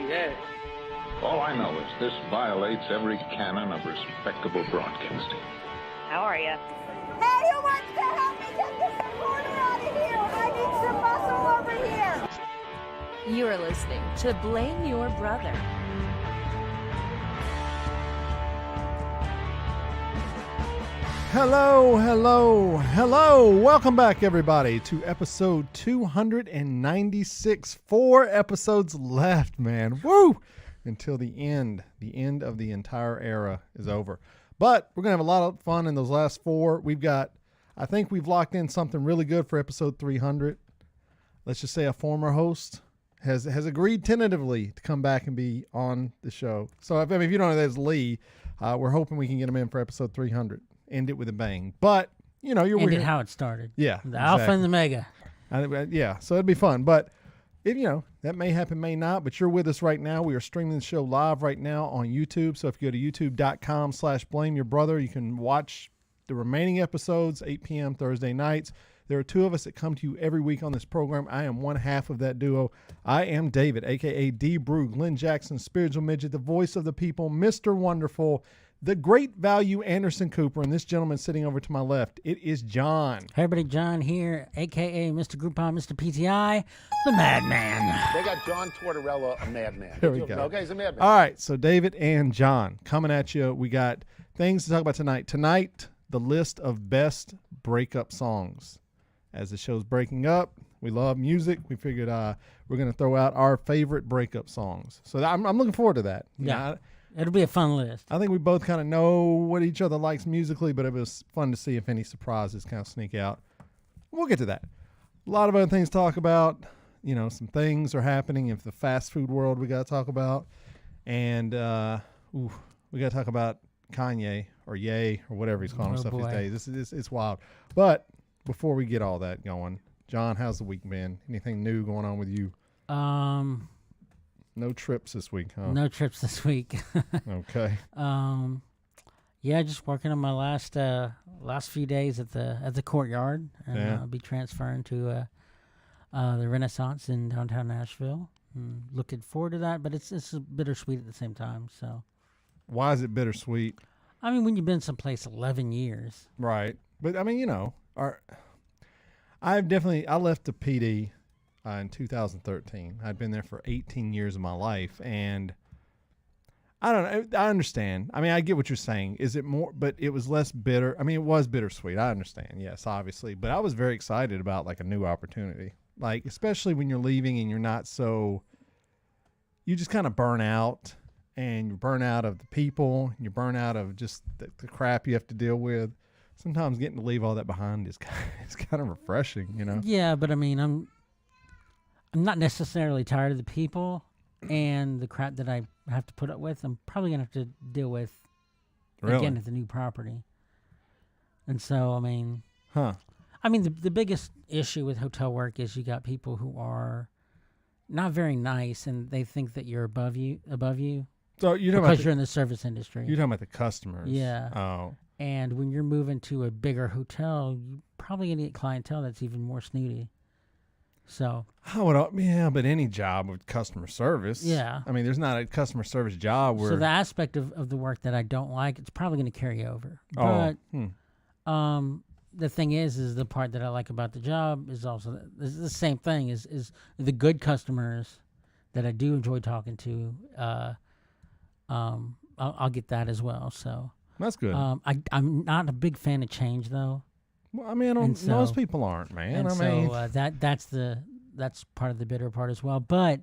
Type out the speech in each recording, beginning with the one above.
yeah. All I know is this violates every canon of respectable broadcasting. How are you? Hey, who wants to help me get this recorder out of here? I need some muscle over here. You are listening to Blame Your Brother. Hello, hello, hello. Welcome back, everybody, to episode 296. 4 episodes left, man. Woo! Until the end of the entire era is over. But we're going to have a lot of fun in those last 4. I think we've locked in something really good for episode 300. Let's just say a former host has agreed tentatively to come back and be on the show. So if you don't know, that's Lee. We're hoping we can get him in for episode 300. End it with a bang. But, you know, End it how it started. Yeah. The Alpha and the Mega. Yeah, so it'd be fun. But, that may happen, may not. But you're with us right now. We are streaming the show live right now on YouTube. So if you go to youtube.com/blameyourbrother, you can watch the remaining episodes, 8 p.m. Thursday nights. There are 2 of us that come to you every week on this program. I am one half of that duo. I am David, a.k.a. D. Brew, Glenn Jackson, Spiritual Midget, the voice of the people, Mr. Wonderful, the great value Anderson Cooper, and this gentleman sitting over to my left, it is John. Hey everybody, John here, a.k.a. Mr. Groupon, Mr. PTI, the Madman. They got John Tortorella, a madman. There we go. Okay, he's a madman. All right, so David and John coming at you. We got things to talk about tonight. Tonight, the list of best breakup songs. As the show's breaking up, we love music. We figured we're going to throw out our favorite breakup songs. So I'm looking forward to that. It'll be a fun list. I think we both kind of know what each other likes musically, but it was fun to see if any surprises kind of sneak out. We'll get to that. A lot of other things to talk about. Some things are happening in the fast food world we got to talk about. And we got to talk about Kanye or Ye or whatever he's calling himself these days. It's wild. But before we get all that going, John, how's the week been? Anything new going on with you? No trips this week, huh? No trips this week. Okay. Yeah, just working on my last few days at the courtyard, and I'll be transferring to the Renaissance in downtown Nashville. Looking forward to that, but it's bittersweet at the same time. So, why is it bittersweet? I mean, when you've been someplace 11 years, right? But I mean, I left the PD. In 2013. I'd been there for 18 years of my life, and I don't know. I understand. I mean, I get what you're saying. Is it more, but it was less bitter. I mean, it was bittersweet. I understand. Yes, obviously. But I was very excited about like a new opportunity, like especially when you're leaving and you're not so, you just kind of burn out, and you burn out of the people, and you burn out of just the crap you have to deal with. Sometimes getting to leave all that behind is kind of refreshing, Yeah, but I mean, I'm not necessarily tired of the people and the crap that I have to put up with. I'm probably going to have to deal with again at the new property. And so, I mean, the biggest issue with hotel work is you got people who are not very nice, and they think that you're above you. So because you're in the service industry. You're talking about the customers. Yeah. Oh. And when you're moving to a bigger hotel, you're probably going to get clientele that's even more snooty. So, but any job with customer service. Yeah. I mean, there's not a customer service job where. So the aspect of the work that I don't like, it's probably going to carry over. Oh. But the thing is the part that I like about the job is also the same thing is the good customers that I do enjoy talking to. I'll get that as well. So that's good. I'm not a big fan of change though. Well, I mean, most people aren't, man. That's part of the bitter part as well. But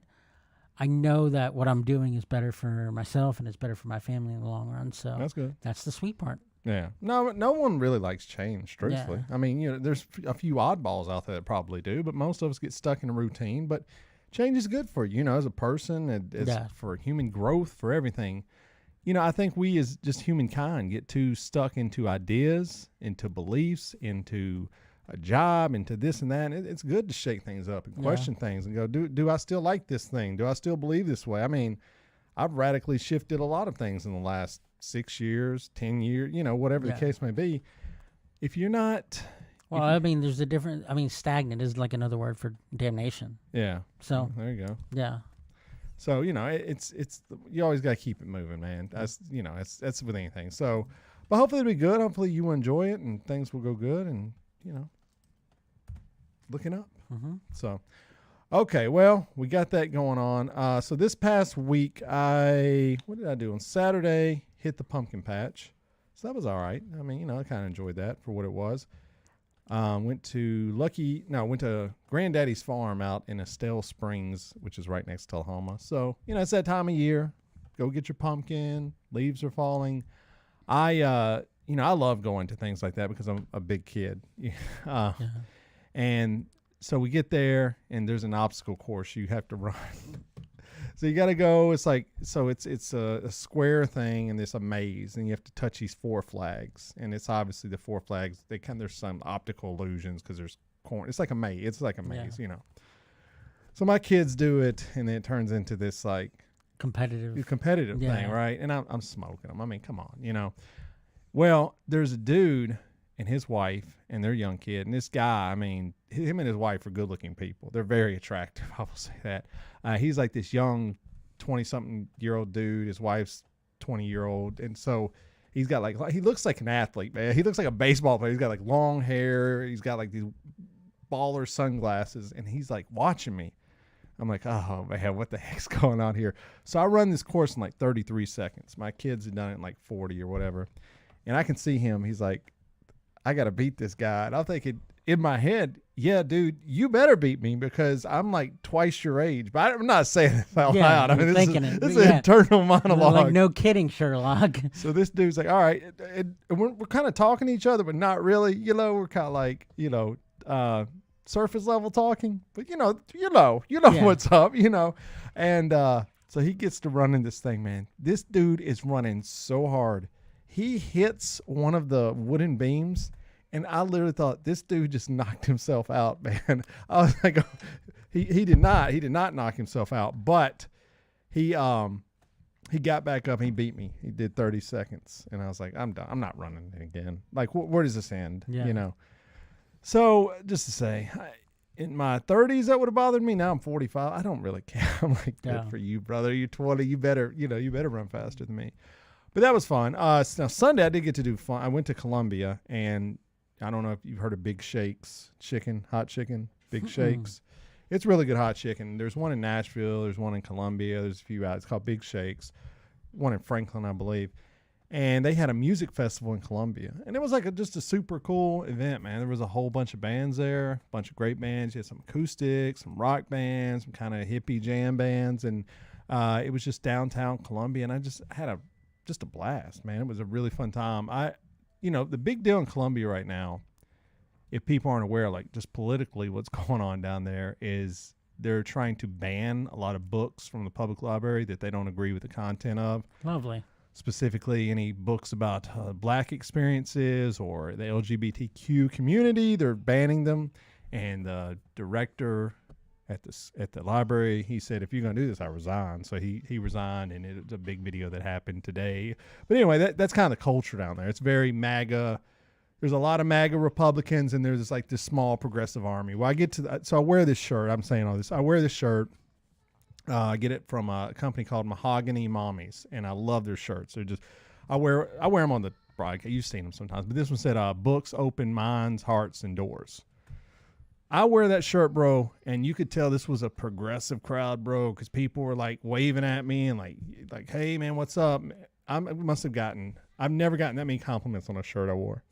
I know that what I'm doing is better for myself, and it's better for my family in the long run. So that's good. That's the sweet part. Yeah. No one really likes change, truthfully. Yeah. I mean, there's a few oddballs out there that probably do, but most of us get stuck in a routine. But change is good for you, as a person, for human growth, for everything. I think we as just humankind get too stuck into ideas, into beliefs, into a job, into this and that. And it's good to shake things up and question things and go, do I still like this thing? Do I still believe this way? I mean, I've radically shifted a lot of things in the last 6 years, 10 years, whatever the case may be. If you're not... Well, I mean, there's a different... I mean, stagnant is like another word for damnation. Yeah. So... There you go. Yeah. So you always got to keep it moving, man. That's that's with anything. So, but hopefully it'll be good. Hopefully you enjoy it and things will go good, and looking up. Mm-hmm. So, okay, well, we got that going on. So this past week, what did I do on Saturday? Hit the pumpkin patch. So that was all right. I mean, I kind of enjoyed that for what it was. Went to Granddaddy's farm out in Estelle Springs, which is right next to Tullahoma. So, it's that time of year. Go get your pumpkin. Leaves are falling. I love going to things like that because I'm a big kid. And so we get there and there's an obstacle course you have to run. So you got to go. It's like, so it's a square thing and it's a maze and you have to touch these 4 flags. And it's obviously the 4 flags. There's some optical illusions because there's corn. It's like a maze. It's like a maze, So my kids do it and then it turns into this like competitive thing, right? And I'm smoking them. I mean, come on, Well, there's a dude and his wife and their young kid. And this guy, I mean, him and his wife are good-looking people. They're very attractive, I will say that. He's like this young 20-something-year-old dude. His wife's 20-year-old. And so he's got he looks like an athlete, man. He looks like a baseball player. He's got like long hair. He's got like these baller sunglasses. And he's like watching me. I'm like, oh, man, what the heck's going on here? So I run this course in like 33 seconds. My kids had done it in like 40 or whatever. And I can see him. He's like, I got to beat this guy. And I'm thinking in my head, yeah, dude, you better beat me because I'm like twice your age. But I'm not saying this out loud. I mean, this is an internal monologue. Like, no kidding, Sherlock. So this dude's like, all right, we're kind of talking to each other, but not really. We're kind of like, surface level talking. But what's up, And so he gets to running this thing, man. This dude is running so hard. He hits one of the wooden beams, and I literally thought this dude just knocked himself out, man. I was like, he did not knock himself out, but he got back up and he beat me. He did 30 seconds, and I was like, I'm done. I'm not running again. Like, where does this end? Yeah. So just to say, in my 30s that would have bothered me. Now I'm 45. I don't really care. I'm like, good for you, brother. You're 20. You better run faster than me. But that was fun. Now Sunday I did get to do fun. I went to Columbia, and I don't know if you've heard of Big Shakes hot chicken, Big Shakes. It's really good hot chicken. There's one in Nashville. There's one in Columbia. There's a few out. It's called Big Shakes. One in Franklin, I believe. And they had a music festival in Columbia. And it was like just a super cool event, man. There was a whole bunch of bands there, a bunch of great bands. You had some acoustics, some rock bands, some kind of hippie jam bands. And it was just downtown Columbia. And I just had a blast, man. It was a really fun time. The big deal in Columbia right now, if people aren't aware, like just politically what's going on down there is they're trying to ban a lot of books from the public library that they don't agree with the content of. Lovely. Specifically any books about black experiences or the LGBTQ community, they're banning them. And the director at the library, he said, if you're going to do this, I resign. So he resigned, and it's a big video that happened today. But anyway, that's kind of the culture down there. It's very MAGA. There's a lot of MAGA Republicans, and there's this small progressive army. Well, so I wear this shirt. I'm saying all this. I wear this shirt. I get it from a company called Mahogany Mommies, and I love their shirts. They're just, I wear them on the broadcast. You've seen them sometimes, but this one said, books open minds, hearts, and doors. I wear that shirt, bro, and you could tell this was a progressive crowd, bro, because people were like waving at me and like, hey man, what's up? I've never gotten that many compliments on a shirt I wore.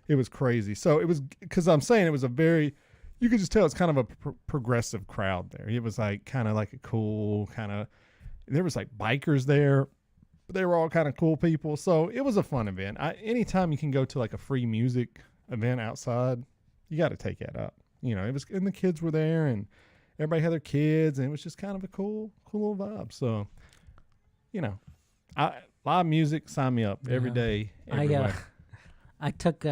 It was crazy. So it was, because I'm saying it was you could just tell it's kind of a progressive crowd there. It was like kind of like a cool there was like bikers there, but they were all kind of cool people. So it was a fun event. Anytime you can go to like a free music event outside, you got to take that up. It was, and the kids were there, and everybody had their kids, and it was just kind of a cool little vibe. So, live music, sign me up every day. I took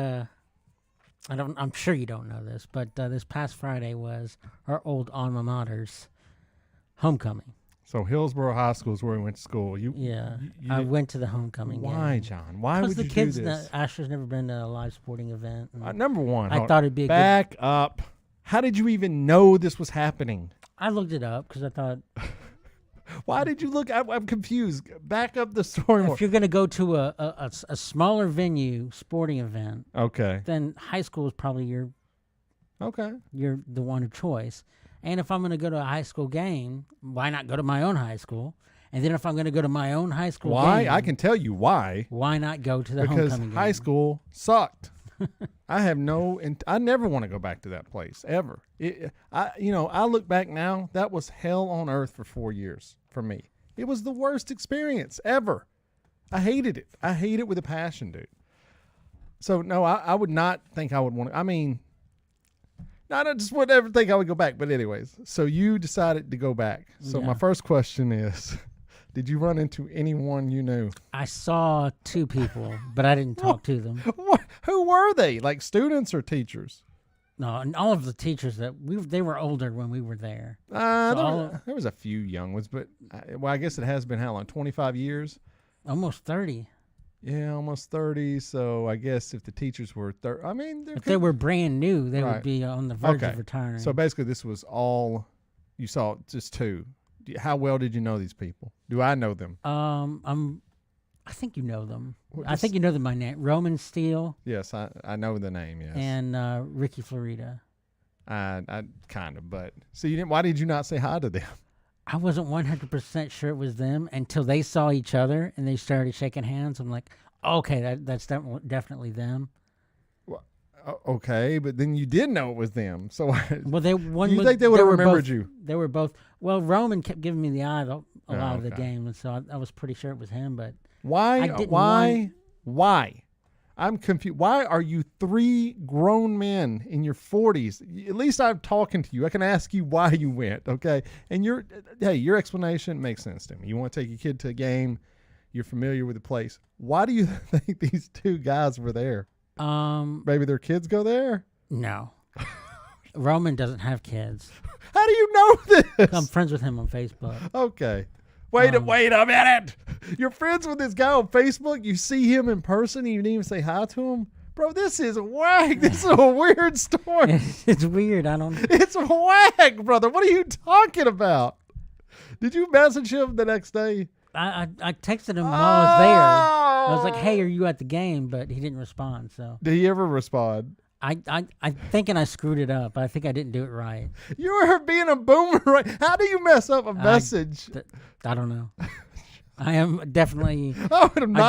I'm sure you don't know this, but this past Friday was our old alma mater's homecoming. So Hillsborough High School is where we went to school. I went to the homecoming. Why, game. John? Why would you do this? Because the kids, Asher's never been to a live sporting event. Number one, I thought it'd be back up. How did you even know this was happening? I looked it up because I thought. Why did you look? I'm confused. Back up the story more. If you're going to go to a smaller venue sporting event, Okay. then high school is probably your the one of choice. And if I'm going to go to a high school game, why not go to my own high school? And then if I'm going to go to my own high school Why? game, I can tell you why. Why not go to the Because homecoming game? high school sucked. I never want to go back to that place ever. I look back now. That was hell on earth for 4 years for me. It was the worst experience ever. I hated it. I hate it with a passion, dude. So no, I would not think I would want to. I mean, I just would ever think I would go back. But anyways, so you decided to go back. So my first question is, did you run into anyone you knew? I saw 2 people, but I didn't talk to them. Who were they? Like students or teachers? No, and all of the teachers they were older when we were there. There was a few young ones, but I guess it has been how long? 25 years? Almost 30. Yeah, almost 30. So I guess if the teachers were 30, I mean, if they were brand new, they Right. would be on the verge of retiring. So basically, this was all you saw, just 2. How well did you know these people? Do I know them? I think you know them. I think you know them by name. Roman Steele. Yes, I know the name. Yes, and Ricky Florida. I kind of, but so you didn't. Why did you not say hi to them? I wasn't 100% sure it was them until they saw each other and they started shaking hands. I'm like, okay, that's definitely them. Okay, but then you did know it was them. So well, you think they would have remembered you? They were both. Well, Roman kept giving me the eye a lot of the okay. game, and so I was pretty sure it was him. But why? Why? I'm confused. Why are you 3 grown men in your 40s? At least I'm talking to you. I can ask you why you went, okay? And your explanation makes sense to me. You want to take your kid to a game. You're familiar with the place. Why do you think these 2 guys were there? Maybe their kids go there? No. Roman doesn't have kids. How do you know this? I'm friends with him on Facebook. Okay. Wait a minute. You're friends with this guy on Facebook. You see him in person and you didn't even say hi to him? Bro, this is whack. This is a weird story. It's weird. It's whack, brother. What are you talking about? Did you message him the next day? I texted him while I was there. I was like, hey, are you at the game? But he didn't respond. So did he ever respond? I'm thinking I screwed it up. I think I didn't do it right. You were being a boomer, right? How do you mess up a message? I don't know. I am definitely. I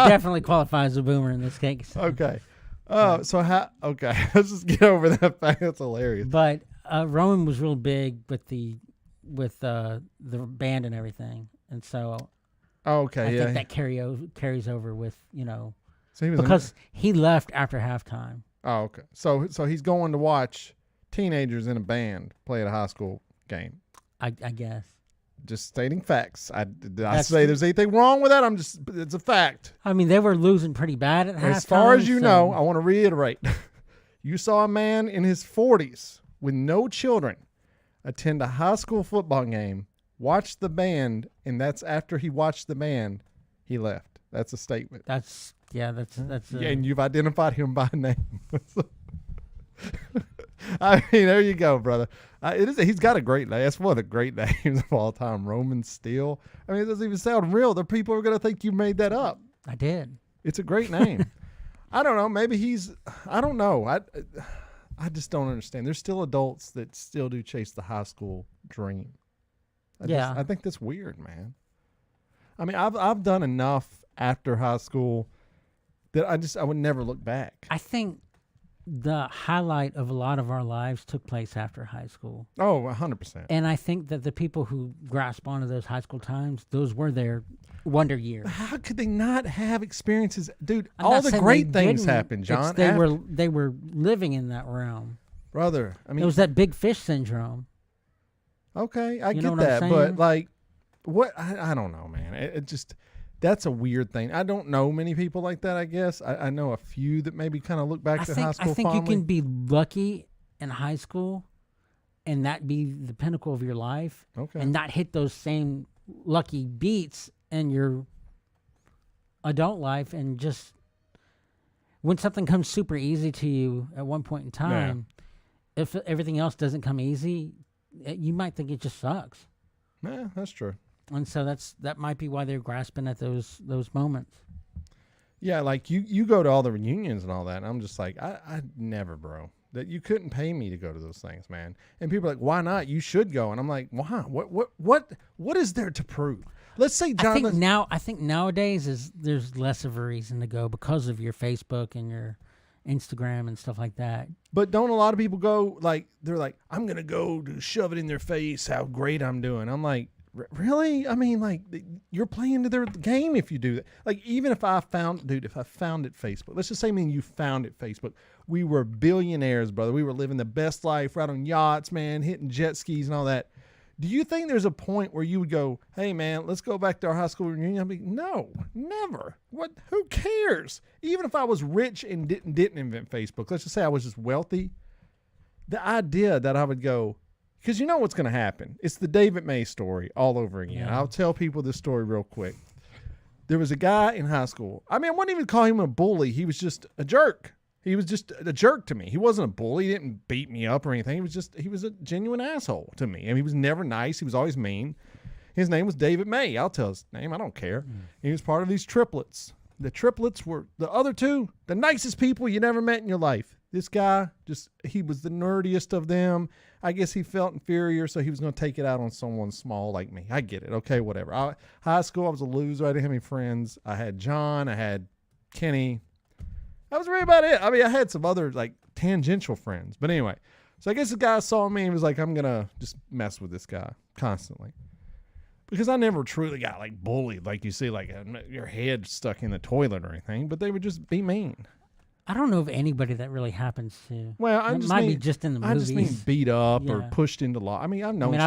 definitely qualify as a boomer in this case. Okay. So how? Okay, let's just get over that fact. That's hilarious. But Roman was real big with the band and everything, and so. Okay. I think that carries over with So because he left after halftime. Oh, okay. So he's going to watch teenagers in a band play at a high school game. I guess. Just stating facts. Did I say there's anything wrong with that? It's a fact. I mean, they were losing pretty bad at halftime. As far as you know, I want to reiterate. You saw a man in his 40s with no children attend a high school football game, watch the band, and that's after he watched the band, he left. That's a statement. That's and you've identified him by name. I mean, there you go, brother. He's got a great name. That's one of the great names of all time, Roman Steele. I mean, it doesn't even sound real. The people are going to think you made that up. I did. It's a great name. I don't know. Maybe I don't know. I just don't understand. There's still adults that still do chase the high school dream. I think that's weird, man. I mean, I've done enough after high school that I would never look back. I think the highlight of a lot of our lives took place after high school. Oh, 100%. And I think that the people who grasp onto those high school times, those were their wonder years. How could they not have experiences? Dude, all the great things happened, John. They were living in that realm. Brother, I mean, it was that big fish syndrome. Okay, I get that, but like, what? I don't know, man. It just, that's a weird thing. I don't know many people like that. I guess I know a few that maybe kind of look back to high school. I think fondly. you can be lucky in high school, and that be the pinnacle of your life. Okay, and not hit those same lucky beats in your adult life, and just when something comes super easy to you at one point in time, if everything else doesn't come easy, you might think it just sucks. Yeah, that's true. And so that might be why they're grasping at those moments. Yeah, like you go to all the reunions and all that, and I'm just like, I never, bro. That you couldn't pay me to go to those things, man. And people are like, why not? You should go. And I'm like, why? What is there to prove? Let's say John. I think nowadays there's less of a reason to go because of your Facebook and your Instagram and stuff like that. But don't a lot of people go like they're like, I'm gonna go to shove it in their face how great I'm doing. I'm like, really? I mean, like, you're playing into their game if you do that. Like, even if I found it Facebook, let's just say me and you found it Facebook. We were billionaires, brother. We were living the best life, right on yachts, man, hitting jet skis and all that. Do you think there's a point where you would go, hey, man, let's go back to our high school reunion? I'd be, no, never. What? Who cares? Even if I was rich and didn't invent Facebook, let's just say I was just wealthy, the idea that I would go, because you know what's going to happen. It's the David May story all over again. Yeah. I'll tell people this story real quick. There was a guy in high school. I mean, I wouldn't even call him a bully. He was just a jerk. He was just a jerk to me. He wasn't a bully. He didn't beat me up or anything. He was a genuine asshole to me. And he was never nice. He was always mean. His name was David May. I'll tell his name. I don't care. He was part of these triplets. The triplets were the other two, the nicest people you never met in your life. This guy, he was the nerdiest of them. I guess he felt inferior, so he was going to take it out on someone small like me. I get it. Okay, whatever. High school, I was a loser. I didn't have any friends. I had John. I had Kenny. That was really about it. I mean, I had some other, like, tangential friends. But anyway, so I guess the guy saw me and was like, I'm going to just mess with this guy constantly. Because I never truly got, like, bullied, like you see, like, your head stuck in the toilet or anything. But they would just be mean. I don't know of anybody that really happens to. Well, it might be just in the movies. I just mean beat up or pushed into law. I mean, I've known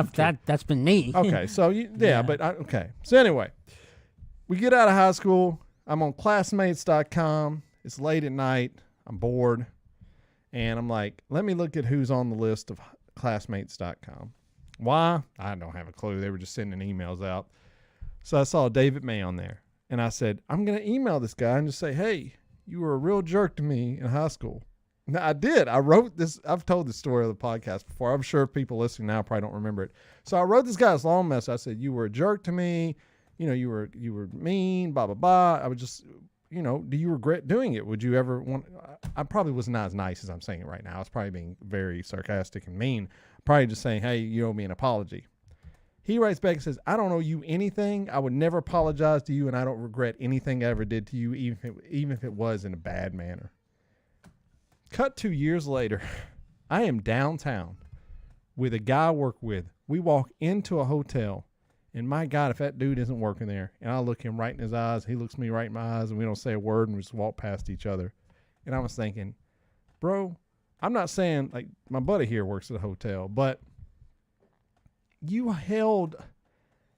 that's been me. Okay, so, okay. So anyway, we get out of high school. I'm on classmates.com. It's late at night. I'm bored. And I'm like, let me look at who's on the list of classmates.com. Why? I don't have a clue. They were just sending emails out. So I saw David May on there. And I said, I'm going to email this guy and just say, hey, you were a real jerk to me in high school. Now, I did. I wrote this. I've told this story on the podcast before. I'm sure people listening now probably don't remember it. So I wrote this guy's long message. I said, you were a jerk to me. You know, you were mean, blah, blah, blah. I would just... You know, do you regret doing it? Would you ever want... I probably was not as nice as I'm saying it right now. I was probably being very sarcastic and mean. Probably just saying, hey, you owe me an apology. He writes back and says, I don't owe you anything. I would never apologize to you, and I don't regret anything I ever did to you, even if it was in a bad manner. Cut 2 years later, I am downtown with a guy I work with. We walk into a hotel. And my God, if that dude isn't working there, and I look him right in his eyes, he looks me right in my eyes, and we don't say a word, and we just walk past each other. And I was thinking, bro, I'm not saying, like, my buddy here works at a hotel, but you held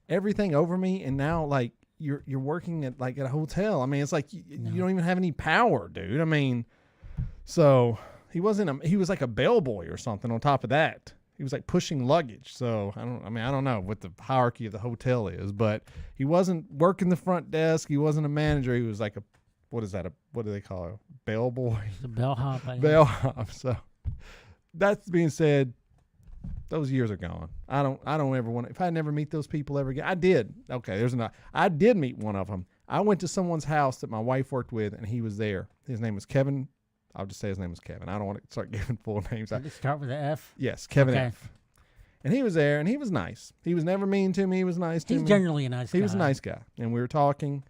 everything over me, and now, like, you're working at a hotel. I mean, it's like you don't even have any power, dude. I mean, so he was like a bellboy or something on top of that. He was like pushing luggage. So I don't know what the hierarchy of the hotel is, but he wasn't working the front desk. He wasn't a manager. He was like what do they call it? Bellboy? The bellhop. Bellhop. So that being said, those years are gone. I don't ever want to, if I never meet those people ever again. I did. Okay. I did meet one of them. I went to someone's house that my wife worked with, and he was there. His name was Kevin. I'll just say his name was Kevin. I don't want to start giving full names. Did it start with an F? Yes, Kevin F. And he was there, and he was nice. He was never mean to me. He was nice to me. He's generally a nice guy. He was a nice guy. And we were talking,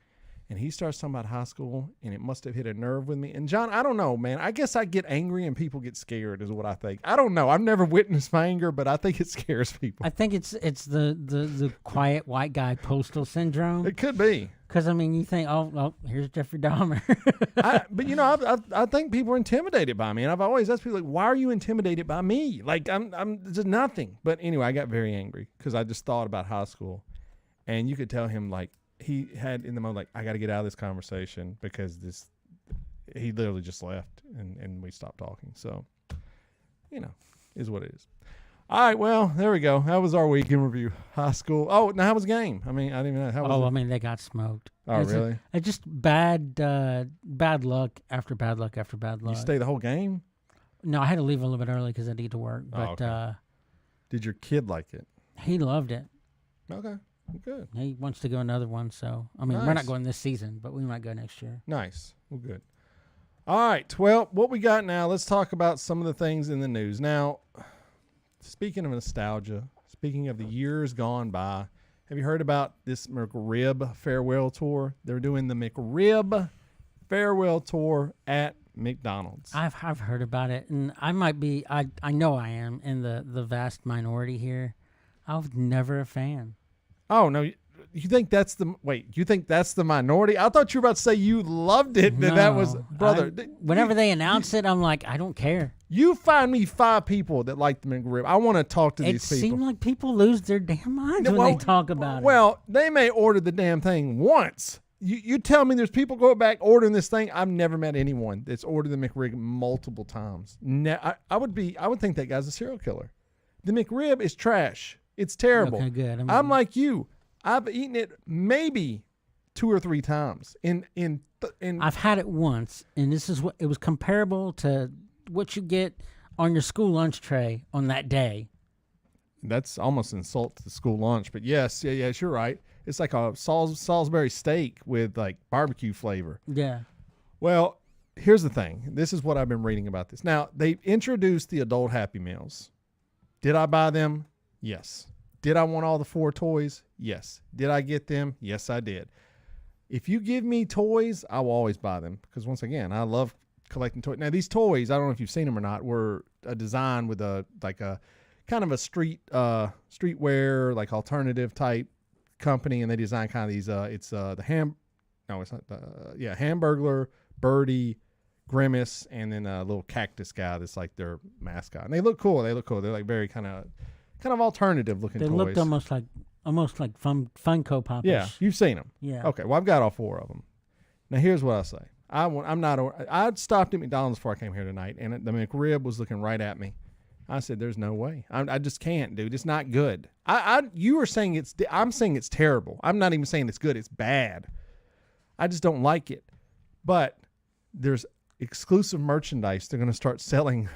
and he starts talking about high school, and it must have hit a nerve with me. And John, I don't know, man. I guess I get angry and people get scared is what I think. I don't know. I've never witnessed my anger, but I think it scares people. I think it's the quiet white guy postal syndrome. It could be. Because, I mean, you think, oh, here's Jeffrey Dahmer. But, you know, I think people are intimidated by me. And I've always asked people, like, why are you intimidated by me? Like, I'm just nothing. But anyway, I got very angry because I just thought about high school. And you could tell him, like, he had in the moment, like, I got to get out of this conversation because he literally just left and we stopped talking. So, you know, is what it is. All right, well, there we go. That was our week in review. High school. Oh, now how was the game? I mean, I didn't even know. How was it? I mean, they got smoked. Oh, really? It's just bad luck after bad luck after bad luck. You stay the whole game? No, I had to leave a little bit early because I had to get to work. But okay. Did your kid like it? He loved it. Okay. Good. He wants to go another one, so I mean, we're Nice. not going this season, but we might go next year. Nice. Well, good. All right. Well, what we got now, let's talk about some of the things in the news. Now, speaking of nostalgia, speaking of the years gone by, have you heard about this McRib farewell tour? They're doing the McRib farewell tour at McDonald's. I've heard about it, and I might be. I know I am in the vast minority here. I was never a fan. Oh, no. You think that's the you think that's the minority? I thought you were about to say you loved it. And that was, brother. Whenever they announce it, I'm like, I don't care. You find me 5 people that like the McRib. I want to talk to these people. It seems like people lose their damn minds when they talk about it. Well, they may order the damn thing once. You tell me there's people go back ordering this thing. I've never met anyone that's ordered the McRib multiple times. I would think that guy's a serial killer. The McRib is trash. It's terrible. Okay, good. I'm like you. I've eaten it maybe 2 or 3 times. I've had it once, and this is what it was comparable to what you get on your school lunch tray on that day. That's almost an insult to the school lunch, but yes, you're right. It's like a Salisbury steak with like barbecue flavor. Yeah. Well, here's the thing. This is what I've been reading about this. Now, they introduced the adult Happy Meals. Did I buy them? Yes. Did I want all the 4 toys? Yes. Did I get them? Yes, I did. If you give me toys, I will always buy them because, once again, I love collecting toys. Now, these toys, I don't know if you've seen them or not, were a design with a kind of a streetwear, like alternative type company, and they designed kind of these. Hamburglar, Birdie, Grimace, and then a little cactus guy that's like their mascot. And they look cool. They're like very kind of alternative looking toys. They looked almost like Funko Pop. Yeah, you've seen them. Yeah. Okay, well, I've got all 4 of them. Now, here's what I say. I stopped at McDonald's before I came here tonight, and the McRib was looking right at me. I said, "There's no way. I just can't, dude. It's not good." You were saying I'm saying it's terrible. I'm not even saying it's good. It's bad. I just don't like it. But there's exclusive merchandise they're going to start selling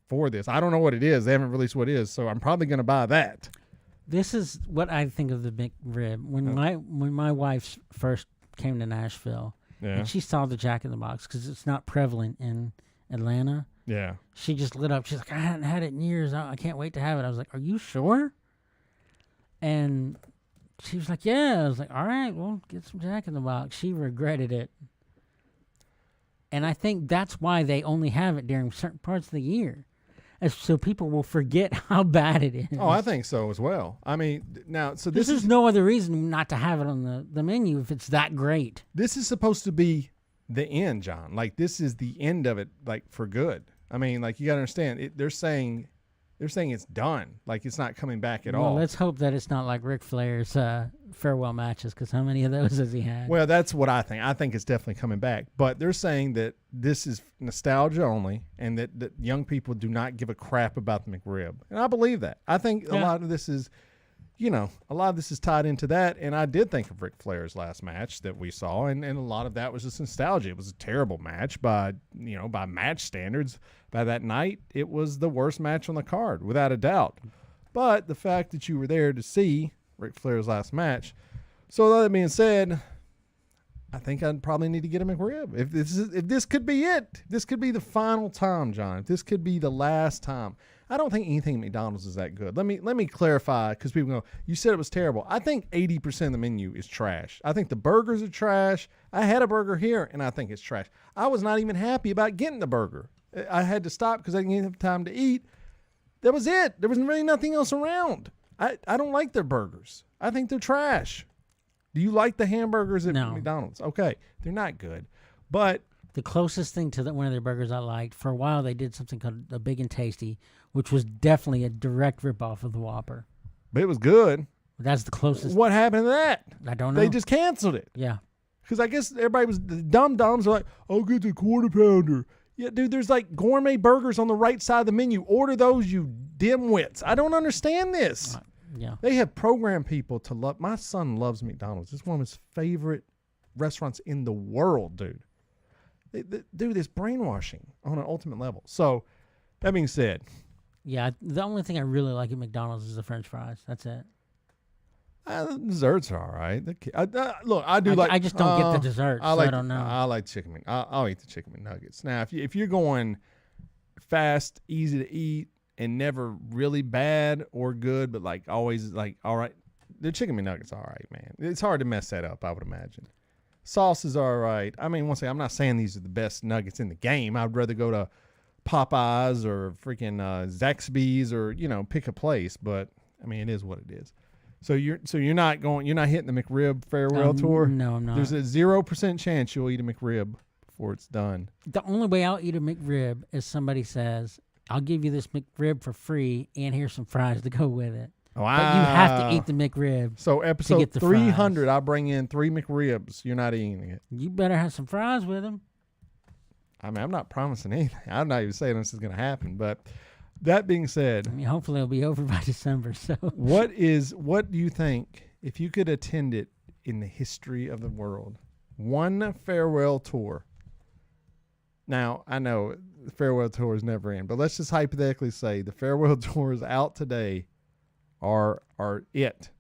for this. I don't know what it is. They haven't released what it is, so I'm probably going to buy that. This is what I think of the McRib. When my wife first came to Nashville, and she saw the Jack in the Box because it's not prevalent in Atlanta. Yeah. She just lit up. She's like, I hadn't had it in years. I can't wait to have it. I was like, are you sure? And she was like, yeah. I was like, all right, well, get some Jack in the Box. She regretted it. And I think that's why they only have it during certain parts of the year. So people will forget how bad it is. Oh, I think so as well. I mean, now, so this is no other reason not to have it on the menu if it's that great. This is supposed to be the end, John. Like, this is the end of it, like, for good. I mean, like, you got to understand, they're saying it's done. Like, it's not coming back at all. Let's hope that it's not like Ric Flair's farewell matches, because how many of those has he had? Well, that's what I think. I think it's definitely coming back. But they're saying that this is nostalgia only, and that young people do not give a crap about the McRib. And I believe that. I think a lot of this is, tied into that. And I did think of Ric Flair's last match that we saw, and a lot of that was just nostalgia. It was a terrible match by match standards. By that night, it was the worst match on the card, without a doubt. But the fact that you were there to see Ric Flair's last match. So that being said, I think I'd probably need to get a McRib. If this could be it, this could be the final time, John. If this could be the last time. I don't think anything at McDonald's is that good. Let me clarify, because people go, you said it was terrible. I think 80% of the menu is trash. I think the burgers are trash. I had a burger here, and I think it's trash. I was not even happy about getting the burger. I had to stop because I didn't have time to eat. That was it. There was really nothing else around. I don't like their burgers. I think they're trash. Do you like the hamburgers at McDonald's? Okay. They're not good. But the closest thing to one of their burgers I liked, for a while they did something called a Big and Tasty, which was definitely a direct ripoff of the Whopper. But it was good. That's the closest. What happened to that? I don't know. They just canceled it. Yeah. Because I guess everybody was, the dumb-dumbs are like, I'll get the quarter pounder. Yeah, dude, there's like gourmet burgers on the right side of the menu. Order those, you dimwits. I don't understand this. Yeah. They have programmed people to love. My son loves McDonald's. It's one of his favorite restaurants in the world, dude. Dude, it's brainwashing on an ultimate level. So, that being said. Yeah, the only thing I really like at McDonald's is the French fries. That's it. The desserts are all right. Look, I do like. I just don't get the desserts. I don't know. I like chicken. I'll eat the chicken McNuggets. Now, if you're going fast, easy to eat, and never really bad or good, but like always like all right, the chicken McNuggets are all right, man. It's hard to mess that up, I would imagine. Sauces are all right. I mean, once again, I'm not saying these are the best nuggets in the game. I'd rather go to Popeyes or freaking Zaxby's or pick a place. But I mean, it is what it is. So you're not hitting the McRib farewell tour? No, I'm not. There's a 0% chance you'll eat a McRib before it's done. The only way I'll eat a McRib is somebody says, "I'll give you this McRib for free, and here's some fries to go with it." Wow. But you have to eat the McRib. So to episode get the 300, fries. I bring in 3 McRibs. You're not eating it. You better have some fries with them. I mean, I'm not promising anything. I'm not even saying this is going to happen. But that being said, I mean, hopefully it'll be over by December. So what do you think, if you could attend it in the history of the world, one farewell tour? Now, I know the farewell tours never end, but let's just hypothetically say the farewell tours out today are it.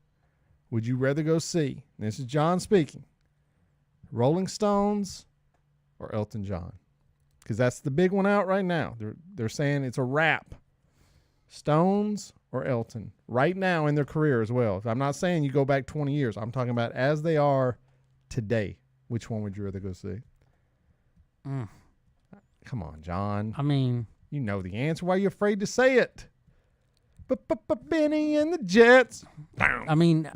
Would you rather go see, and this is John speaking, Rolling Stones or Elton John? Because that's the big one out right now. They're saying it's a wrap. Stones or Elton right now in their career as well. I'm not saying you go back 20 years. I'm talking about as they are today. Which one would you rather go see? Come on, John. I mean, you know the answer. Why are you afraid to say it? But Benny and the Jets. I mean,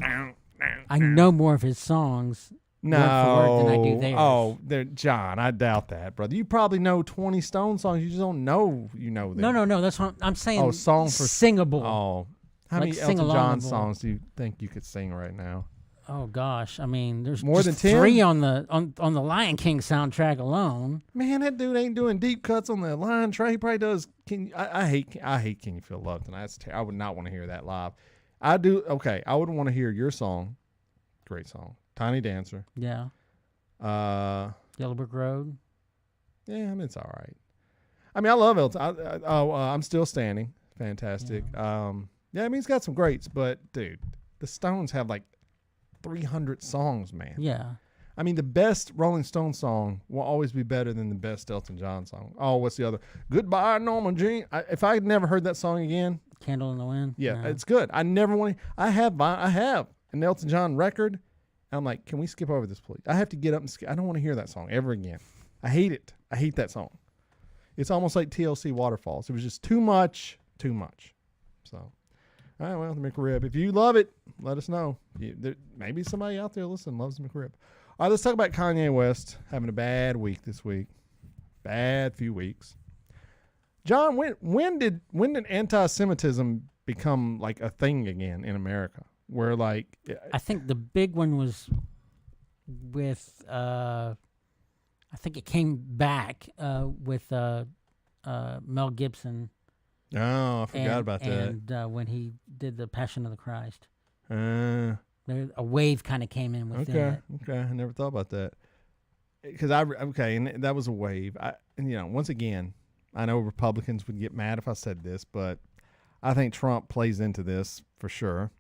I know more of his songs word for word than I do theirs. Oh, John, I doubt that, brother. You probably know 20 Stone songs. You just don't know them. No. That's what I'm saying. Oh, song for singable. Oh, how Like many Elton John sing-alongable. songs do you think you could sing right now? Oh gosh, I mean, there's More just than 10? 3 on the Lion King soundtrack alone. Man, that dude ain't doing deep cuts on the line track. He probably does. I hate Can You Feel Love Tonight. I would not want to hear that live. I do. Okay, I would want to hear your song. Great song, Tiny Dancer. Yeah. Yellow Brick Road. Yeah, I mean, it's all right. I mean, I love Elton. I'm Still Standing. Fantastic. Yeah, I mean, he's got some greats, but dude, the Stones have like 300 songs, man. Yeah. I mean, the best Rolling Stone song will always be better than the best Elton John song. Oh, what's the other? Goodbye, Norma Jean. If I had never heard that song again. Candle in the Wind. Yeah, No. it's good. I never want to. I have an Elton John record. I'm like, can we skip over this, please? I have to get up and skip. I don't want to hear that song ever again. I hate it. I hate that song. It's almost like TLC Waterfalls. It was just too much. So, all right, well, the McRib. If you love it, let us know. Maybe somebody out there listening loves the McRib. All right, let's talk about Kanye West having a bad week this week. Bad few weeks. John, when did anti-Semitism become like a thing again in America? Where like I think the big one was with I think it came back with Mel Gibson. Oh, I forgot about that. And when he did the Passion of the Christ, Uh, a wave kind of came in with it. Okay. I never thought about that. Because and that was a wave. Once again, I know Republicans would get mad if I said this, but I think Trump plays into this for sure.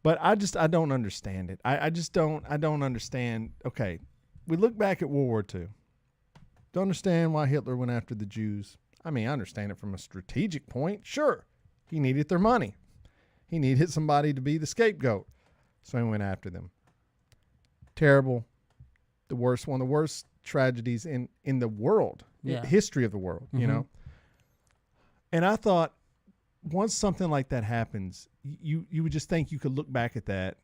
But I don't understand it. I don't understand. Okay, we look back at World War II. Don't understand why Hitler went after the Jews. I mean, I understand it from a strategic point. Sure, he needed their money. He needed somebody to be the scapegoat. So he went after them. Terrible. One of the worst tragedies in the world, history of the world, Mm-hmm. And I thought once something like that happens, you would just think you could look back at that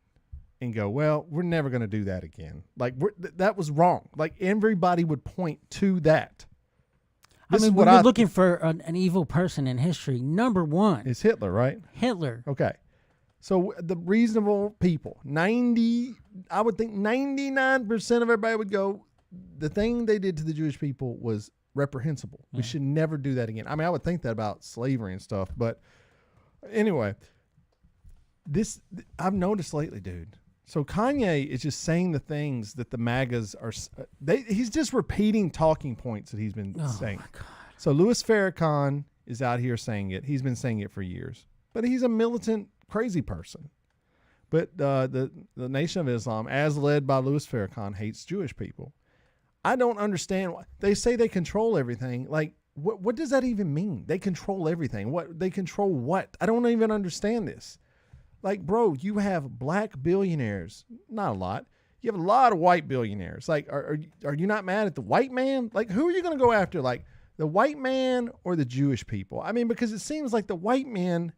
and go, well, we're never going to do that again. Like that was wrong. Like everybody would point to that. This is what we're looking for an evil person in history. Number one is Hitler, right? Hitler. Okay. So the reasonable people, I would think 99% of everybody would go, the thing they did to the Jewish people was reprehensible. Yeah. We should never do that again. I mean, I would think that about slavery and stuff, but anyway, I've noticed lately, dude. So Kanye is just saying the things that the MAGAs are. He's just repeating talking points that he's been saying. My God. So Louis Farrakhan is out here saying it. He's been saying it for years, but he's a militant, crazy person. But the Nation of Islam, as led by Louis Farrakhan, hates Jewish people. I don't understand why they say they control everything. Like, what does that even mean? They control everything. They control what? I don't even understand this. Like, bro, you have black billionaires. Not a lot. You have a lot of white billionaires. Like, are you not mad at the white man? Like, who are you going to go after? Like, the white man or the Jewish people? I mean, because it seems like the white men,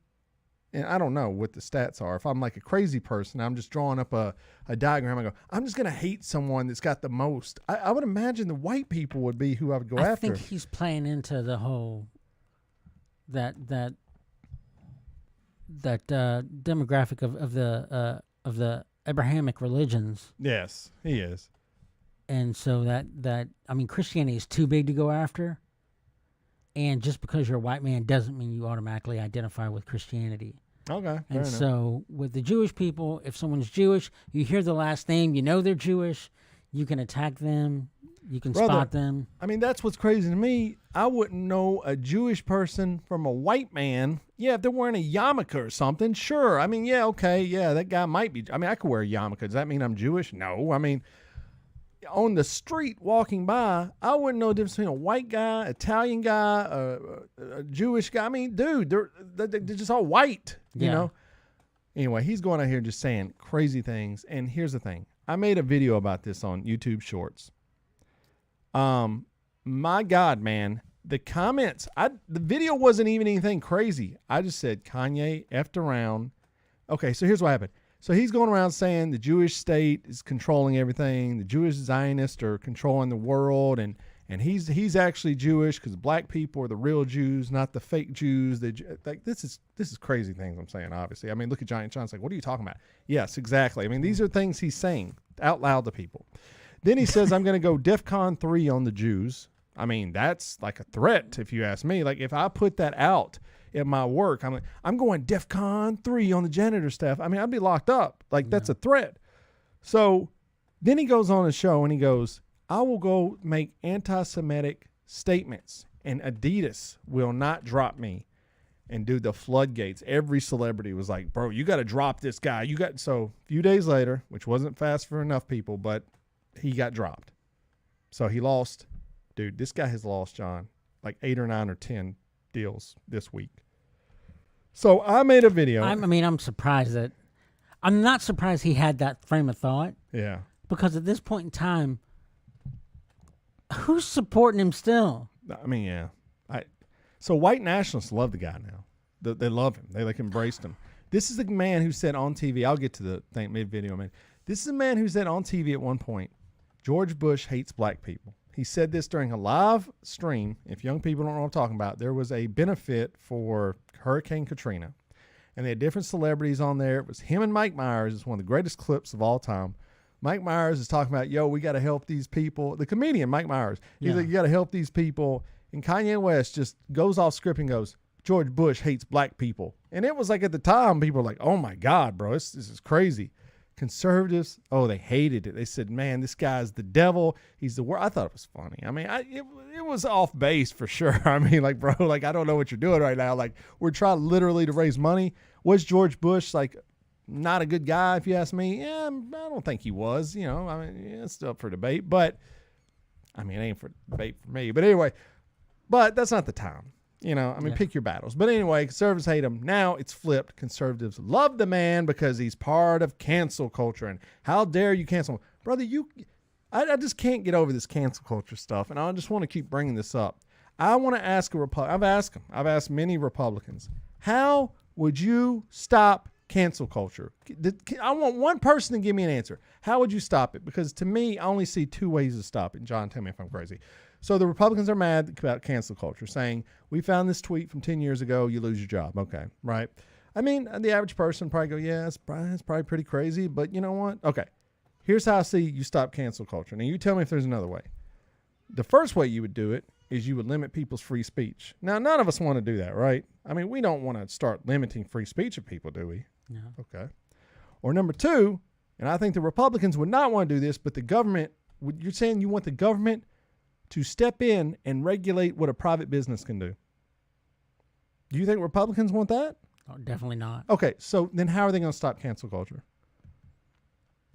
and I don't know what the stats are. If I'm like a crazy person, I'm just drawing up a diagram. I go, I'm just going to hate someone that's got the most. I would imagine the white people would be who I would go after. I think he's playing into the whole that demographic of the Abrahamic religions. Yes, he is. And so that I mean, Christianity is too big to go after. And just because you're a white man doesn't mean you automatically identify with Christianity. Okay. And so with the Jewish people, if someone's Jewish, you hear the last name, you know they're Jewish, you can attack them, you can spot them. I mean, that's what's crazy to me. I wouldn't know a Jewish person from a white man. Yeah, if they're wearing a yarmulke or something, sure. I mean, yeah, okay, yeah, that guy might be. I mean, I could wear a yarmulke. Does that mean I'm Jewish? No. I mean, on the street walking by, I wouldn't know the difference between a white guy, Italian guy, a Jewish guy. I mean, dude, they're just all white, you know? Anyway, he's going out here just saying crazy things. And here's the thing. I made a video about this on YouTube Shorts. My God, man, the comments, the video wasn't even anything crazy. I just said Kanye effed around. Okay, so here's what happened. So he's going around saying the Jewish state is controlling everything. The Jewish Zionists are controlling the world, and he's actually Jewish because black people are the real Jews, not the fake Jews. Like this is crazy things I'm saying. Obviously, I mean, look at Giant John's like, what are you talking about? Yes, exactly. I mean, these are things he's saying out loud to people. Then he says, I'm going to go DEFCON 3 on the Jews. I mean, that's like a threat if you ask me. Like if I put that out at my work, I'm like, I'm going DEFCON 3 on the janitor staff. I mean, I'd be locked up. Like that's a threat. So then he goes on a show and he goes, I will go make anti-Semitic statements and Adidas will not drop me. And dude, the floodgates, every celebrity was like, bro, you got to drop this guy. So a few days later, which wasn't fast for enough people, but he got dropped. So he lost. Dude, this guy has lost, John, like 8 or 9 or 10 deals this week. So I made a video. I'm surprised that I'm not surprised he had that frame of thought. Yeah. Because at this point in time, who's supporting him still? I mean, yeah. So white nationalists love the guy now. They love him. They like embraced him. This is the man who said on TV, I'll get to the thing mid-video, man. This is a man who said on TV at one point, George Bush hates black people. He said this during a live stream. If young people don't know what I'm talking about, there was a benefit for Hurricane Katrina. And they had different celebrities on there. It was him and Mike Myers. It's one of the greatest clips of all time. Mike Myers is talking about, we got to help these people. The comedian, Mike Myers, he's like, you got to help these people. And Kanye West just goes off script and goes, George Bush hates black people. And it was like at the time, people were like, oh my God, bro, this is crazy. Conservatives, they hated it. They said, man, this guy's the devil. He's the worst. I thought it was funny. I mean, it was off base for sure. I mean, like, bro, like, I don't know what you're doing right now. Like, we're trying literally to raise money. Was George Bush, like, not a good guy, if you ask me? Yeah, I don't think he was. I mean, it's still up for debate. But, I mean, it ain't for debate for me. But anyway, that's not the time. Pick your battles. But anyway, conservatives hate him. Now it's flipped. Conservatives love the man because he's part of cancel culture. And how dare you cancel him? Brother, I just can't get over this cancel culture stuff. And I just want to keep bringing this up. I want to ask a Republican. I've asked many Republicans, how would you stop cancel culture? I want one person to give me an answer. How would you stop it? Because to me, I only see 2 ways to stop it. John, tell me if I'm crazy. So the Republicans are mad about cancel culture, saying, we found this tweet from 10 years ago, you lose your job. Okay, right? I mean, the average person probably go, yeah, it's probably pretty crazy, but you know what? Okay, here's how I see you stop cancel culture. Now, you tell me if there's another way. The first way you would do it is you would limit people's free speech. Now, none of us want to do that, right? I mean, we don't want to start limiting free speech of people, do we? No. Okay. Or number 2, and I think the Republicans would not want to do this, but the government, you're saying you want the government to step in and regulate what a private business can do. Do you think Republicans want that? Oh, definitely not. Okay, so then how are they going to stop cancel culture?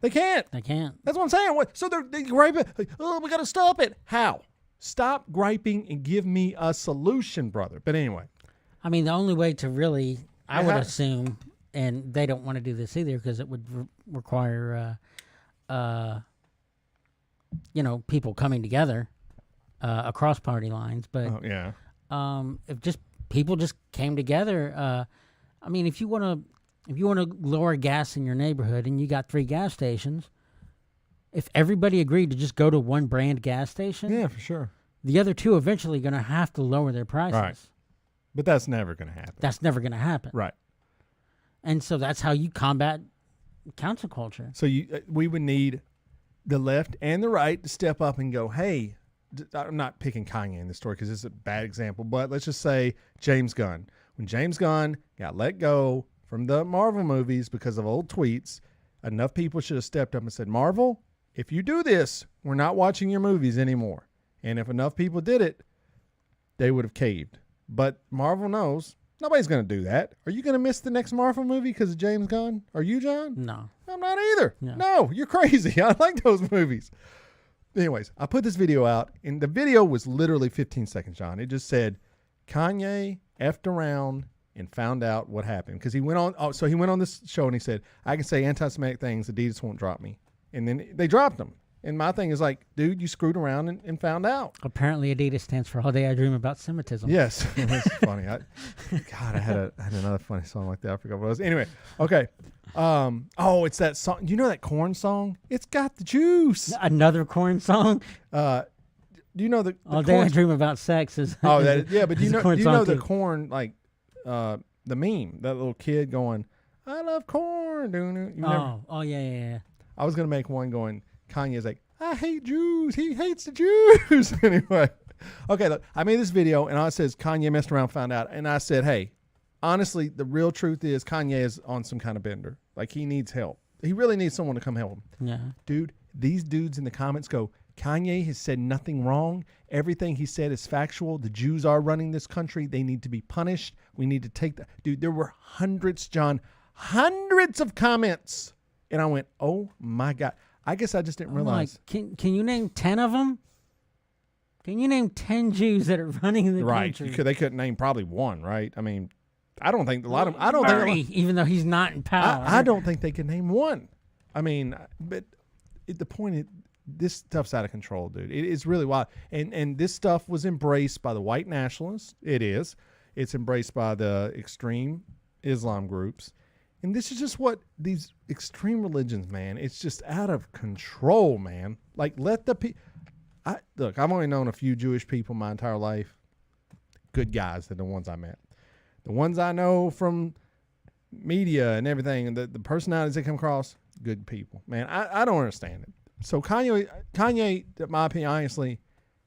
They can't. They can't. That's what I'm saying. So they gripe it. Like, oh, we got to stop it. How? Stop griping and give me a solution, brother. But anyway. I mean, the only way to really, I would assume, and they don't want to do this either because it would require, people coming together across party lines. But if just people just came together, I mean, if you want to lower gas in your neighborhood and you got 3 gas stations, if everybody agreed to just go to one brand gas station, yeah, for sure, the other 2 eventually going to have to lower their prices. Right. But that's never going to happen. That's never going to happen. Right. And so that's how you combat cancel culture. So we would need the left and the right to step up and go, hey, I'm not picking Kanye in this story because it's a bad example, but let's just say James Gunn. When James Gunn got let go from the Marvel movies because of old tweets, enough people should have stepped up and said, Marvel, if you do this, we're not watching your movies anymore. And if enough people did it, they would have caved. But Marvel knows nobody's going to do that. Are you going to miss the next Marvel movie because of James Gunn? Are you, John? No. I'm not either. Yeah. No, you're crazy. I like those movies. Anyways, I put this video out, and the video was literally 15 seconds, John. It just said, Kanye effed around and found out what happened. Because he went on, he went on this show and he said, I can say anti-Semitic things, Adidas won't drop me. And then they dropped him. And my thing is like, dude, you screwed around and found out. Apparently Adidas stands for All Day I Dream About Semitism. Yes. That's funny. I had another funny song like that. I forgot what it was. Anyway, okay. It's that song. Do you know that Korn song? It's got the juice. Another Korn song? Do you know the All Day I Dream About Sex is but do you know the too. Korn, like the meme, that little kid going, I love Korn. Yeah. I was going to make one going, Kanye's like, I hate Jews. He hates the Jews. Anyway. Okay, look, I made this video, and it says Kanye messed around, found out. And I said, hey, honestly, the real truth is Kanye is on some kind of bender. Like, he needs help. He really needs someone to come help him. Yeah. Dude, these dudes in the comments go, Kanye has said nothing wrong. Everything he said is factual. The Jews are running this country. They need to be punished. We need to take that. Dude, there were hundreds, John, hundreds of comments. And I went, oh, my God. I guess I just didn't realize. Like, can you name 10 of them? Can you name 10 Jews that are running the country? Right. They couldn't name probably one, right? I mean, I don't think a lot of them. Even though he's not in power. I don't think they can name one. I mean, but the point is, this stuff's out of control, dude. It is really wild. And this stuff was embraced by the white nationalists. It is. It's embraced by the extreme Islam groups. And this is just what these extreme religions, man, it's just out of control, man. Like, let the people... Look, I've only known a few Jewish people my entire life. Good guys. They're the ones I met. The ones I know from media and everything, and the personalities they come across, good people. Man, I don't understand it. So Kanye, in my opinion, honestly,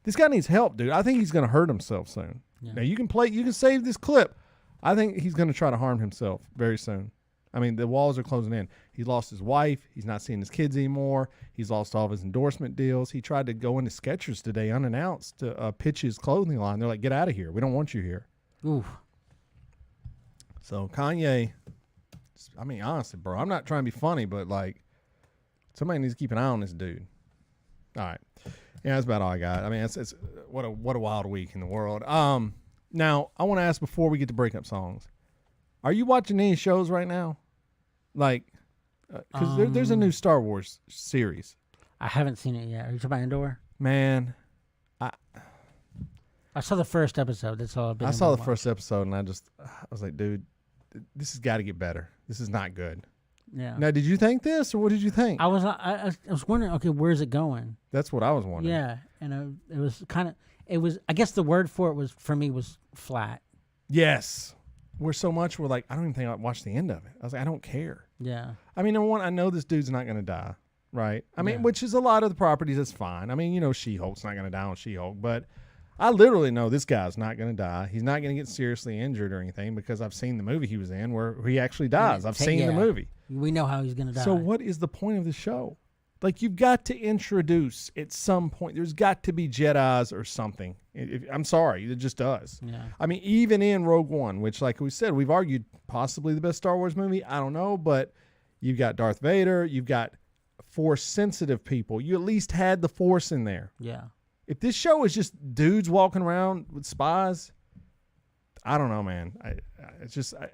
this guy needs help, dude. I think he's going to hurt himself soon. Yeah. Now, you can save this clip. I think he's going to try to harm himself very soon. I mean, the walls are closing in. He lost his wife. He's not seeing his kids anymore. He's lost all of his endorsement deals. He tried to go into Skechers today unannounced to pitch his clothing line. They're like, get out of here. We don't want you here. Oof. So Kanye, I mean, honestly, bro, I'm not trying to be funny, but like, somebody needs to keep an eye on this dude. All right. Yeah, that's about all I got. I mean, it's what a wild week in the world. Now, I want to ask before we get to breakup songs, are you watching any shows right now? Like, because there's a new Star Wars series. I haven't seen it yet. Are you talking about Andor? Man, I saw the first episode. That's all I've been. I saw the first episode, and I was like, dude, this has got to get better. This is not good. Yeah. Now, did you think this, or what did you think? I was wondering, okay, where's it going? That's what I was wondering. Yeah, and it was I guess the word for it was flat. Yes. We're like, I don't even think I'd watch the end of it. I was like, I don't care. Yeah. I mean, number one, I know this dude's not going to die, right? I mean, which is a lot of the properties, that's fine. I mean, She-Hulk's not going to die on She-Hulk, but I literally know this guy's not going to die. He's not going to get seriously injured or anything because I've seen the movie he was in where he actually dies. I've seen the movie. We know how he's going to die. So what is the point of the show? Like, you've got to introduce at some point. There's got to be Jedis or something. I'm sorry, it just does. Yeah. I mean, even in Rogue One, which, like we said, we've argued possibly the best Star Wars movie. I don't know, but you've got Darth Vader. You've got for sensitive people. You at least had the Force in there. Yeah. If this show is just dudes walking around with spies, I don't know, man.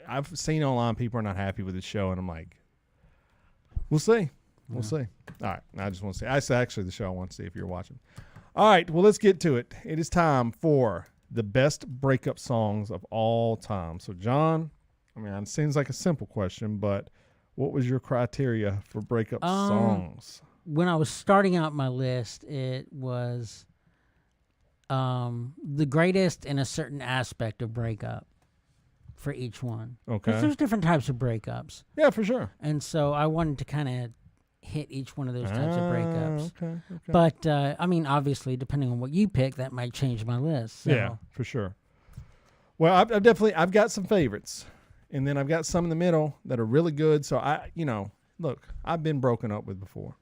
I've seen online people are not happy with this show, and I'm like, we'll see. We'll see. All right. I just want to see. That's actually the show I want to see if you're watching. All right. Well, let's get to it. It is time for the best breakup songs of all time. So, John, I mean, it seems like a simple question, but what was your criteria for breakup songs? When I was starting out my list, it was the greatest in a certain aspect of breakup for each one. Okay. 'Cause there's different types of breakups. Yeah, for sure. And so I wanted to kind of hit each one of those types of breakups. Okay. But, I mean, obviously, depending on what you pick, that might change my list. So. Yeah, for sure. Well, I've got some favorites, and then I've got some in the middle that are really good. So look, I've been broken up with before.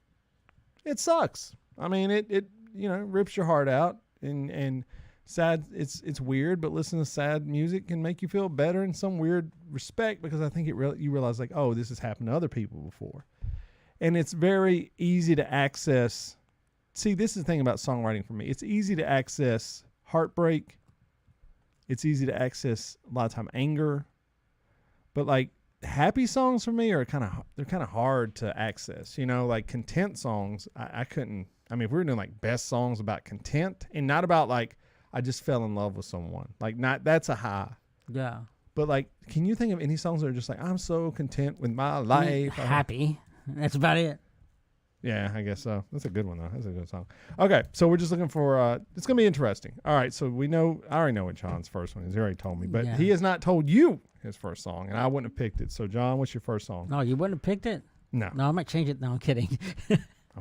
It sucks. I mean, it rips your heart out, and sad. It's weird, but listening to sad music can make you feel better in some weird respect, because I think you realize, like, oh, this has happened to other people before. And it's very easy to access. See, this is the thing about songwriting for me. It's easy to access heartbreak. It's easy to access a lot of time anger. But like happy songs for me are kind of hard to access. Like content songs, I couldn't. I mean, if we were doing like best songs about content and not about like I just fell in love with someone, like that's a high. Yeah. But like, can you think of any songs that are just like, I'm so content with my life? Happy. That's about it. Yeah, I guess so. That's a good one, though. That's a good song. Okay, so we're just looking for, it's going to be interesting. All right, so I already know what John's first one is. He already told me, but he has not told you his first song, and I wouldn't have picked it. So, John, what's your first song? No, you wouldn't have picked it? No. No, I might change it. No, I'm kidding. I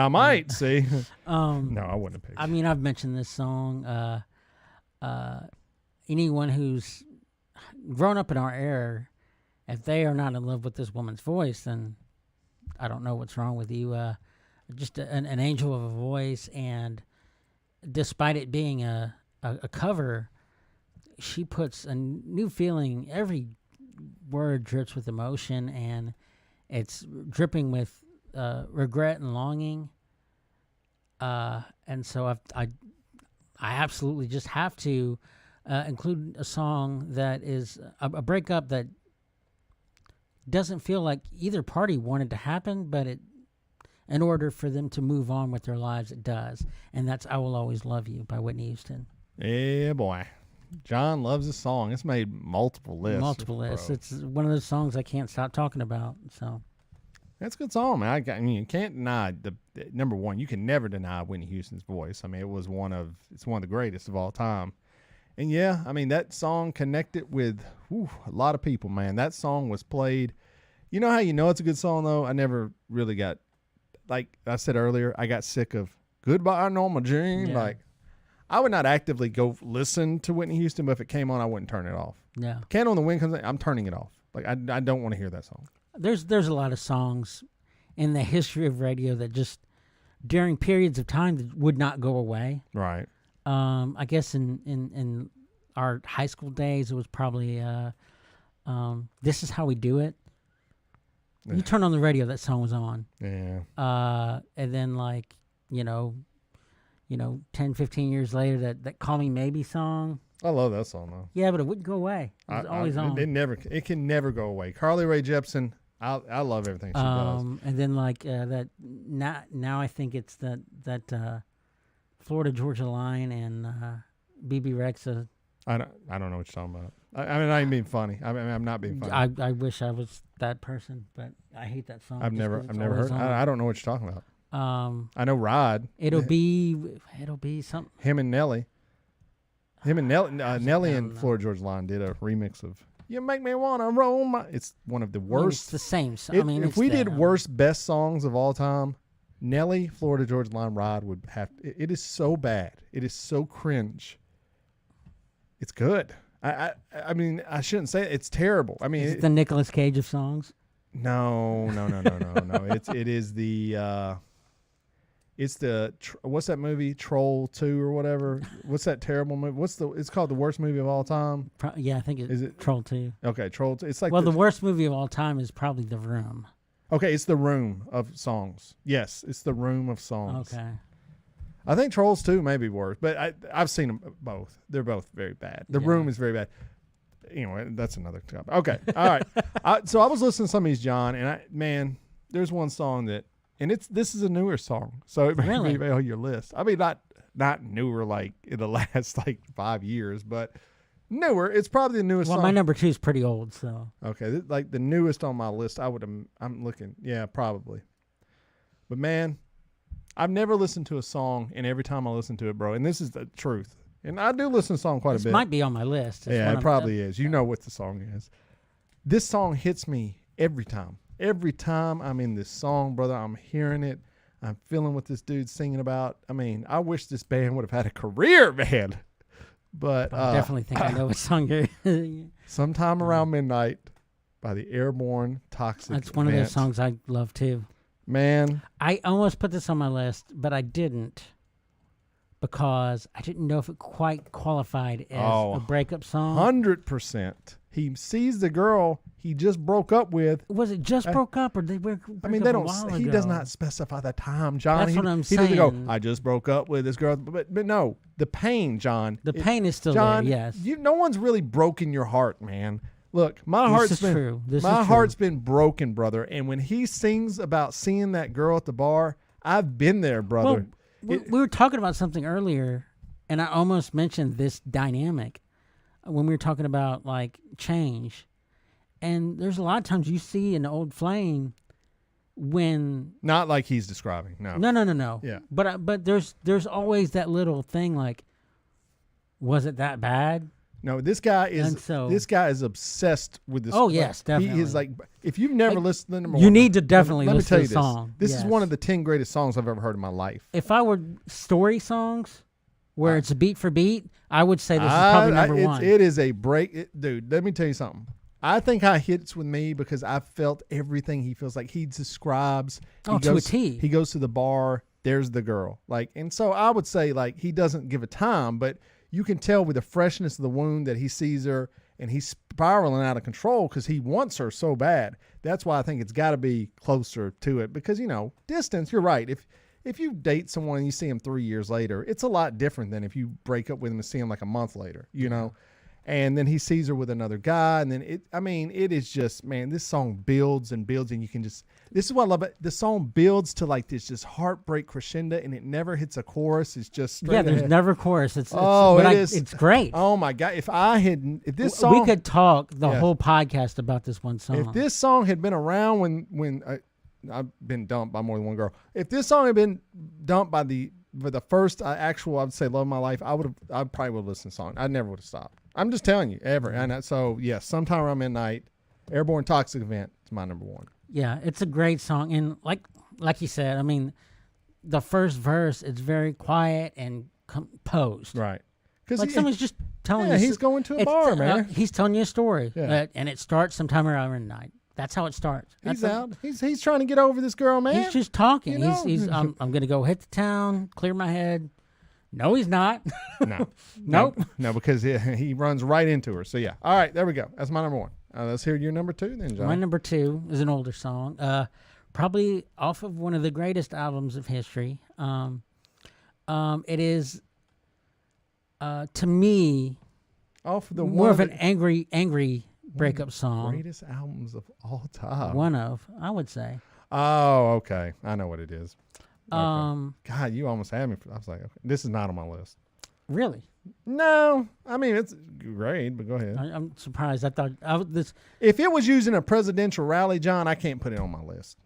might, see. No, I wouldn't have picked it. I mean, I've mentioned this song. Anyone who's grown up in our era, if they are not in love with this woman's voice, then I don't know what's wrong with you. Just an angel of a voice, and despite it being a cover, she puts a new feeling. Every word drips with emotion, and it's dripping with regret and longing. And so I absolutely just have to include a song that is a breakup that doesn't feel like either party wanted to happen, but in order for them to move on with their lives, it does. And that's I Will Always Love You by Whitney Houston. Yeah, boy. John loves this song. It's made multiple lists. It's one of those songs I can't stop talking about. So that's a good song, man. I mean, you can't deny number one. You can never deny Whitney Houston's voice. I mean, it's one of the greatest of all time. And yeah, I mean, that song connected with a lot of people, man. That song was played. You know how you know it's a good song, though? I never really got, like I said earlier, I got sick of Goodbye Norma Jean. Yeah. Like, I would not actively go listen to Whitney Houston, but if it came on, I wouldn't turn it off. Yeah. Candle in the Wind comes in, I'm turning it off. Like, I don't want to hear that song. There's a lot of songs in the history of radio that just, during periods of time, that would not go away. Right. I guess in our high school days, it was probably This Is How We Do It. You turn on the radio, that song was on. Yeah. And then 10, 15 years later, that Call Me Maybe song. I love that song, though. Yeah, but it wouldn't go away. It was always on. It can never go away. Carly Rae Jepsen, I love everything she does. And then that now I think it's that Florida Georgia Line and BB Rexa. I don't know what you're talking about. I mean, I ain't being funny. I mean, I'm not being funny. I wish I was that person, but I hate that song. I've never heard. I don't know what you're talking about. I know Rod. It'll be something. Him and Nelly. Nelly and Florida Georgia Line did a remix of "You Make Me Wanna Roll My." It's one of the worst. It's the same song. If we did worst best songs of all time, Nelly, Florida Georgia Line, Rod would have. It is so bad. It is so cringe. It's good. I mean, I shouldn't say it. It's terrible. I mean, is it the Nicolas Cage of songs? No. It is the. It's the what's that movie? Troll 2 or whatever. What's that terrible movie? It's called the worst movie of all time. Yeah, I think is it Troll 2. Okay, Troll 2. It's like the worst movie of all time is probably The Room. Okay, it's the Room of Songs. Yes, it's the Room of Songs. Okay. I think Trolls 2 may be worse, but I've seen them both. They're both very bad. The Room is very bad. Anyway, that's another topic. Okay, all right. So I was listening to some of these, John, and there's one song that, and this is a newer song, so it may be on your list. I mean, not newer like in the last like 5 years, but newer. It's probably the newest song. Well, my number 2 is pretty old, so. Okay, like the newest on my list. I'm looking. Yeah, probably. But man, I've never listened to a song, and every time I listen to it, bro, and this is the truth, and I do listen to songs quite a bit. This might be on my list. Yeah, it probably is. You know what the song is. This song hits me every time. Every time I'm in this song, brother, I'm hearing it. I'm feeling what this dude's singing about. I mean, I wish this band would have had a career, man. But I definitely think I know what song you're. Sometime Around Midnight by the Airborne Toxic. That's one of those songs I love too. Man, I almost put this on my list, but I didn't because I didn't know if it quite qualified as a breakup song. 100%. He sees the girl he just broke up with. Was it just broke up, or they were? I mean, they don't. He does not specify the time, John. That's what I'm He saying. doesn't go, I just broke up with this girl, but no, the pain, John. The pain is still John, there. Yes. No one's really broken your heart, man. Look, my heart's been broken, brother. And when he sings about seeing that girl at the bar, I've been there, brother. Well, we were talking about something earlier, and I almost mentioned this dynamic when we were talking about like change. And there's a lot of times you see an old flame when not like he's describing. No. No. Yeah. But there's always that little thing like, was it that bad? No, this guy is obsessed with this. Oh yes, definitely. He is like, if you've never listened to number you one, need to definitely let me listen tell to you the song. This is one of the 10 greatest songs I've ever heard in my life. If I were story songs where it's beat for beat, I would say this is probably number one. It is a break, dude. Let me tell you something. I think how it hits with me because I felt everything he feels like. He describes. To a T. He goes to the bar. There's the girl. Like, and so I would say like he doesn't give a time, but you can tell with the freshness of the wound that he sees her and he's spiraling out of control because he wants her so bad. That's why I think it's got to be closer to it because, distance, you're right. If you date someone and you see him 3 years later, it's a lot different than if you break up with him and see him like a month later, And then he sees her with another guy. And then it is just, man, this song builds and builds. And you can just, this is what I love it. The song builds to like this just heartbreak crescendo and it never hits a chorus. It's just straight there's ahead. never chorus. It's great. Oh my God. If this song. We could talk the whole podcast about this one song. If this song had been around when I've been dumped by more than one girl. If this song had been dumped for the first actual, I would say, love of my life, I probably would have listened to the song. I never would have stopped. I'm just telling you, ever. And so, yes, Sometime Around Midnight, Airborne Toxic Event is my number one. Yeah, it's a great song. And like you said, I mean, the first verse, it's very quiet and composed. Right. Like someone's just telling you. Yeah, he's going to a bar, man. He's telling you a story. Yeah. And it starts sometime around midnight. That's how it starts. He's out. He's trying to get over this girl, man. He's just talking. He's I'm going to go hit the town, clear my head. No, he's not. No. Nope. No, because he runs right into her. So, yeah. All right, there we go. That's my number one. Let's hear your number two then, John. My number two is an older song, probably off of one of the greatest albums of history. It is, to me, off the more of an angry breakup song. Greatest albums of all time. One of, I would say. Oh, okay. I know what it is. Okay. God, you almost had me. I was like, okay, this is not on my list. Really? No, I mean it's great, but go ahead. I'm surprised. I thought this. If it was using a presidential rally, John, I can't put it on my list.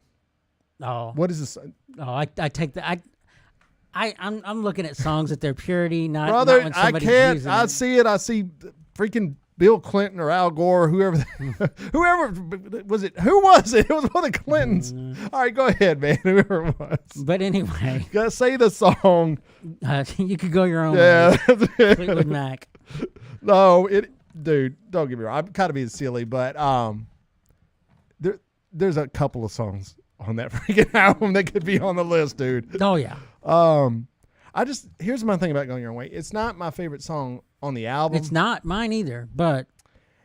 Oh, what is this? Oh, I take that. I'm looking at sonings at their purity, not brother. Not when I can't. I see it. I see freaking Bill Clinton or Al Gore, whoever was it? Who was it? It was one of the Clintons. All right, go ahead, man. Whoever it was. But anyway, gotta say the song. You could go your own way. Fleetwood Mac. No, dude. Don't get me wrong. I'm kind of being silly, but there's a couple of songs on that freaking album that could be on the list, dude. Oh yeah. Here's my thing about Going Your Own Way. It's not my favorite song on the album. It's not mine either, but.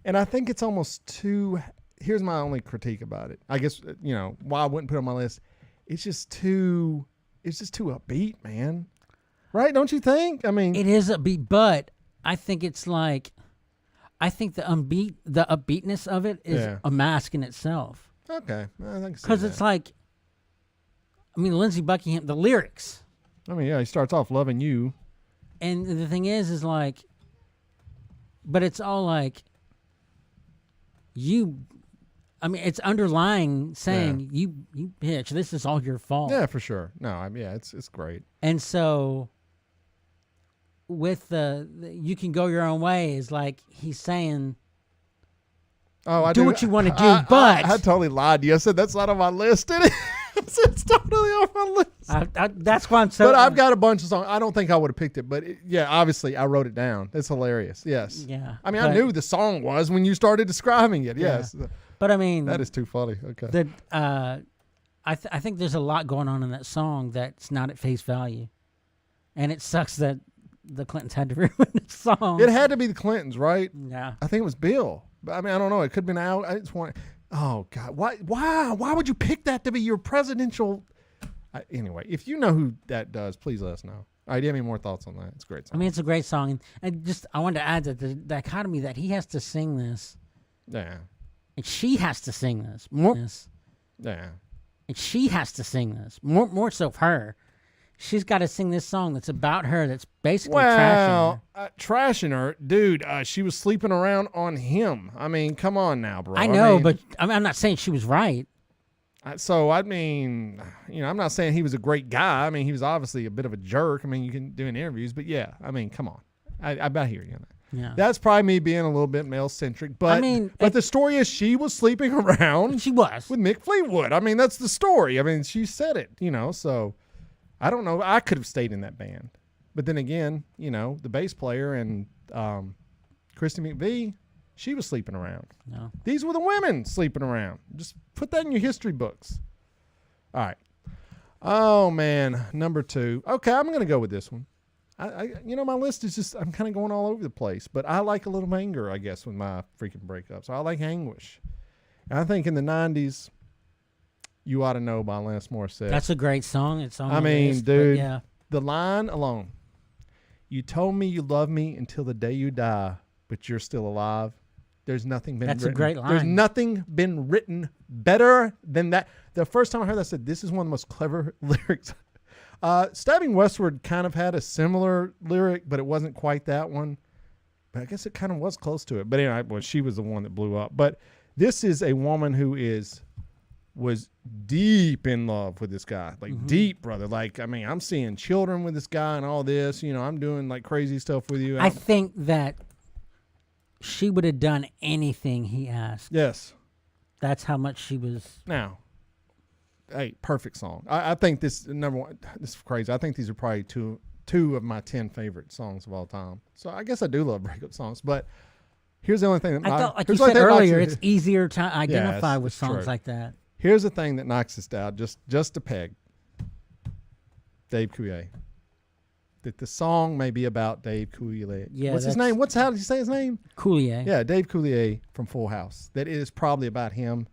And I think it's almost too here's my only critique about it. I guess why I wouldn't put it on my list. It's just too upbeat, man. Right? Don't you think? I mean, it is upbeat, but I think it's like, I think the upbeatness of it is a mask in itself. Okay, because it's like, I mean, Lindsey Buckingham, the lyrics. I mean, yeah, he starts off loving you, and the thing is like, but it's all like you. I mean, it's underlying saying you bitch. This is all your fault. Yeah, for sure. No, I mean, it's great. And so, with the you can go your own way is like he's saying, do what you want to do. But I totally lied to you. I said that's not on my list. It's totally on my list. That's why I'm so. But I've got a bunch of songs. I don't think I would have picked it, but obviously I wrote it down. It's hilarious. Yes. Yeah. I mean, I knew the song was when you started describing it. Yes. Yeah. But I mean, that is too funny. Okay. I think there's a lot going on in that song that's not at face value, and it sucks that the Clintons had to ruin the song. It had to be the Clintons, right? Yeah. I think it was Bill. I mean, I don't know. It could have been Al. I just want. Oh God! Why would you pick that to be your presidential? Anyway, if you know who that does, please let us know. All right, do you have any more thoughts on that? It's a great song. I mean, it's a great song, and I wanted to add that the dichotomy that he has to sing this. Yeah. And she has to sing this more. Yeah. And she has to sing this more so for her. She's got to sing this song that's about her. That's basically trashing her. Trashing her, dude. She was sleeping around on him. I mean, come on now, bro. I know, but I'm not saying she was right. So I mean, I'm not saying he was a great guy. I mean, he was obviously a bit of a jerk. I mean, you can do in interviews, but yeah. I mean, come on. I hear you on that. Yeah. That's probably me being a little bit male centric, but I mean, but the story is she was sleeping around. She was with Mick Fleetwood. I mean, that's the story. I mean, she said it. So I don't know. I could have stayed in that band, but then again, the bass player and Christy McVie, she was sleeping around. No, these were the women sleeping around. Just put that in your history books. All right. Oh man, number 2. Okay, I'm gonna go with this one. My list is just, I'm kind of going all over the place, but I like a little anger, I guess, with my freaking breakups. I like anguish. And I think in the 90s, You Ought to Know by Alanis Morissette. That's a great song. It's on dude, yeah. The line alone, you told me you love me until the day you die, but you're still alive. There's nothing been That's written. a great line. There's nothing been written better than that. The first time I heard that, I said, this is one of the most clever lyrics. Stabbing Westward kind of had a similar lyric, but it wasn't quite that one. But I guess it kind of was close to it. But anyway, she was the one that blew up. But this is a woman who was deep in love with this guy. Like deep, brother. Like, I mean, I'm seeing children with this guy and all this. I'm doing like crazy stuff with you. I think that she would have done anything he asked. Yes. That's how much she was. Now, hey, perfect song. I think this number one. This is crazy. I think these are probably two of my 10 favorite songs of all time. So I guess I do love breakup songs. But here's the only thing that I thought, like you said earlier, it's easier to identify with songs like that. Here's the thing that knocks us down just a peg. Dave Coulier. That the song may be about Dave Coulier. Yeah, what's his name? How did you say his name? Coulier. Yeah, Dave Coulier from Full House. That is probably about him.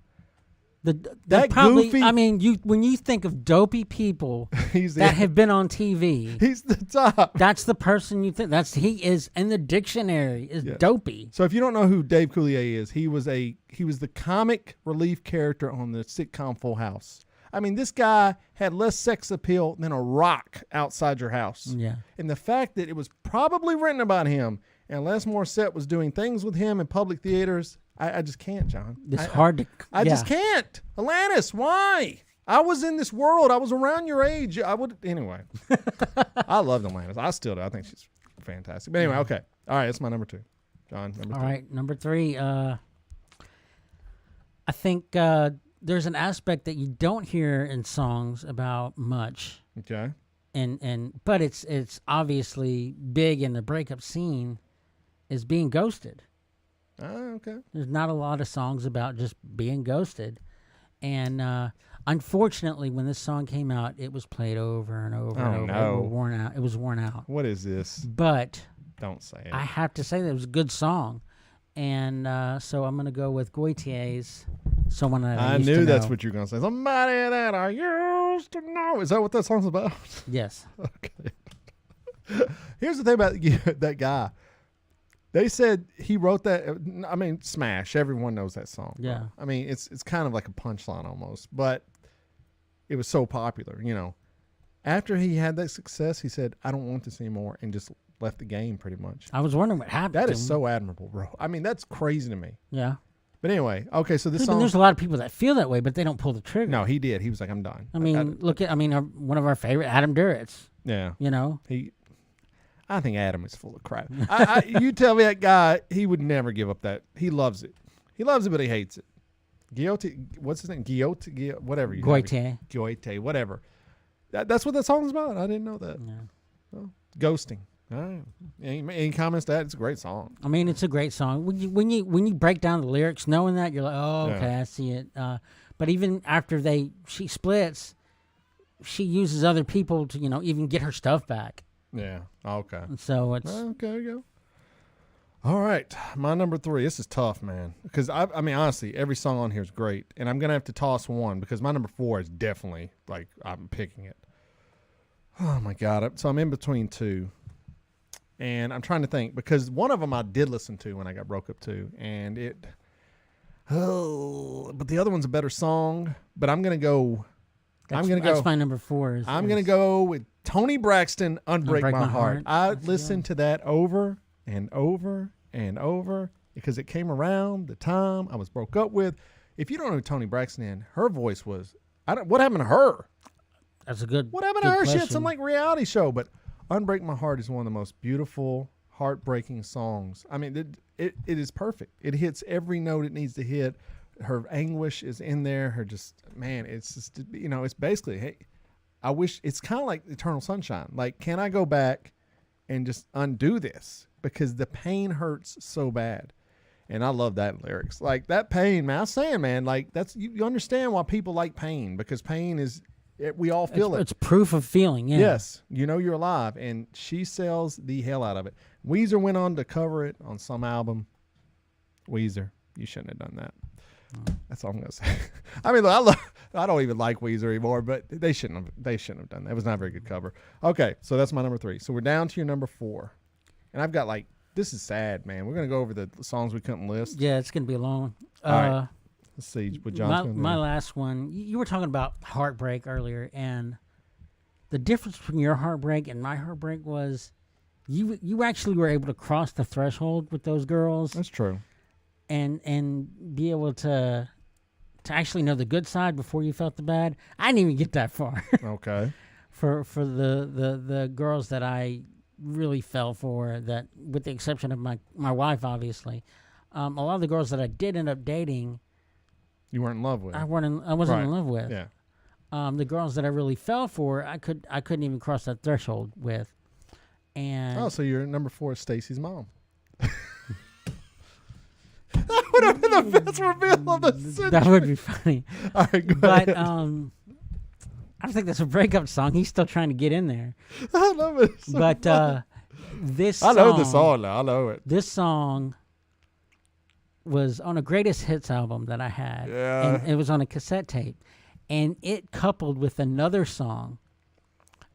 That probably, goofy, I mean, when you think of dopey people that have been on TV, he's the top. That's the person you think. He is in the dictionary is dopey. So if you don't know who Dave Coulier is, he was the comic relief character on the sitcom Full House. I mean, this guy had less sex appeal than a rock outside your house. Yeah. And the fact that it was probably written about him and Alanis Morissette was doing things with him in public theaters, I just can't, John. It's hard to. I just can't. Alanis, why? I was in this world. I was around your age. I would anyway. I love Alanis. I still do. I think she's fantastic. But anyway, okay. All right, that's my number 2. John, number 3. All right, number 3. I think there's an aspect that you don't hear in songs about much. Okay. But it's obviously big in the breakup scene is being ghosted. Oh, okay. There's not a lot of songs about just being ghosted. And unfortunately, when this song came out, it was played over and over and over. No. It was worn out. What is this? But don't say it. I have to say that it was a good song. And so I'm going to go with Goitier's Someone That I I Used knew to that's Know. what you were going to say. Somebody that I used to know. Is that what that song's about? Yes. Okay. Here's the thing about that guy. They said he wrote that. I mean, Smash. Everyone knows that song. Yeah. Bro. I mean, it's kind of like a punchline almost, but it was so popular. You know, after he had that success, he said, "I don't want this anymore," and just left the game pretty much. I was wondering what happened That to is him. so admirable, bro. I mean, that's crazy to me. Yeah. But anyway, okay. So this I mean, song. there's a lot of people that feel that way, but they don't pull the trigger. No, he did. He was like, "I'm done." I mean, look at, one of our favorite, Adam Duritz. yeah. You know? I think Adam is full of crap. You tell me that guy, he would never give up that. He loves it. He loves it, but he hates it. What's his name? Whatever. Goitier. Goitier, whatever. That's what that song's about. I didn't know that. Yeah. Well, ghosting. All right. Any comments to that? It's a great song. I mean, it's a great song. When you break down the lyrics, knowing that, you're like, oh, okay, Yeah. I see it. But even after she splits, she uses other people to, even get her stuff back. Yeah. Okay. And so it's Okay, there you go. All right. My number 3. This is tough, man. Because, I mean, honestly, every song on here is great. And I'm going to have to toss one because my number 4 is definitely, like, I'm picking it. Oh, my God. So I'm in between 2. And I'm trying to think because one of them I did listen to when I got broke up to. And but the other one's a better song. But I'm going to go. that's my number 4. I'm going to go with Tony Braxton, Unbreak My Heart. I That's listened to that over and over and over because it came around the time I was broke up with. If you don't know who Tony Braxton is, her voice was, what happened to her? That's a good What happened to good her? She had question. some like reality show, but Unbreak My Heart is one of the most beautiful, heartbreaking songs. I mean, it is perfect. It hits every note it needs to hit. Her anguish is in there. Her it's just, it's basically, hey, I wish it's kind of like Eternal Sunshine. Like, can I go back and just undo this? Because the pain hurts so bad. And I love that lyrics. Like that pain, man. I was saying, man, like that's, you understand why people like pain because pain is, we all feel it. It's proof of feeling, yeah. Yes. You know you're alive. And she sells the hell out of it. Weezer went on to cover it on some album. Weezer, you shouldn't have done that. That's all I'm gonna say. I mean, look, I don't even like Weezer anymore, but they shouldn't have done that. It was not a very good cover. Okay, so that's my number 3. So we're down to your number 4, and I've got this is sad, man. We're gonna go over the songs we couldn't list. Yeah, it's going to be a long one. All right. Let's see what John's gonna do. My last one, you were talking about heartbreak earlier, and the difference between your heartbreak and my heartbreak was you actually were able to cross the threshold with those girls. That's true. And be able to actually know the good side before you felt the bad. I didn't even get that far. Okay. for the girls that I really fell for, that with the exception of my wife, obviously, a lot of the girls that I did end up dating, You weren't in love with. I wasn't in love with. Yeah. The girls that I really fell for, I couldn't even cross that threshold with. And So your number 4 is Stacy's mom. That would have been the best reveal of the century. that would be funny. All right, go But ahead. I don't think that's a breakup song. He's still trying to get in there. I love it. So But much. this I song, know the song now. I know it. This song was on a greatest hits album that I had. Yeah. And it was on a cassette tape. And it coupled with another song.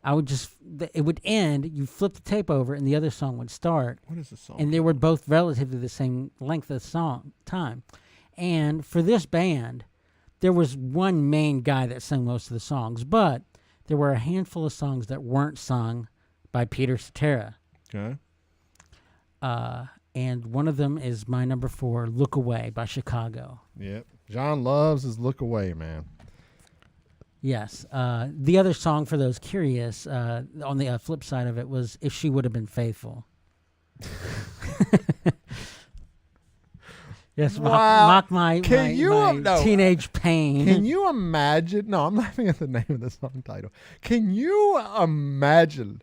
It would end, you flip the tape over, and the other song would start. What is the song? And they were both relatively the same length of time. And for this band, there was one main guy that sang most of the songs, but there were a handful of songs that weren't sung by Peter Cetera. Okay. And one of them is my number 4, Look Away by Chicago. Yep. John loves his Look Away, man. Yes. The other song, for those curious, on the flip side of it, was If She Would Have Been Faithful. Yes, Wow. mock my No. teenage pain. Can you imagine? No, I'm laughing at the name of the song title. Can you imagine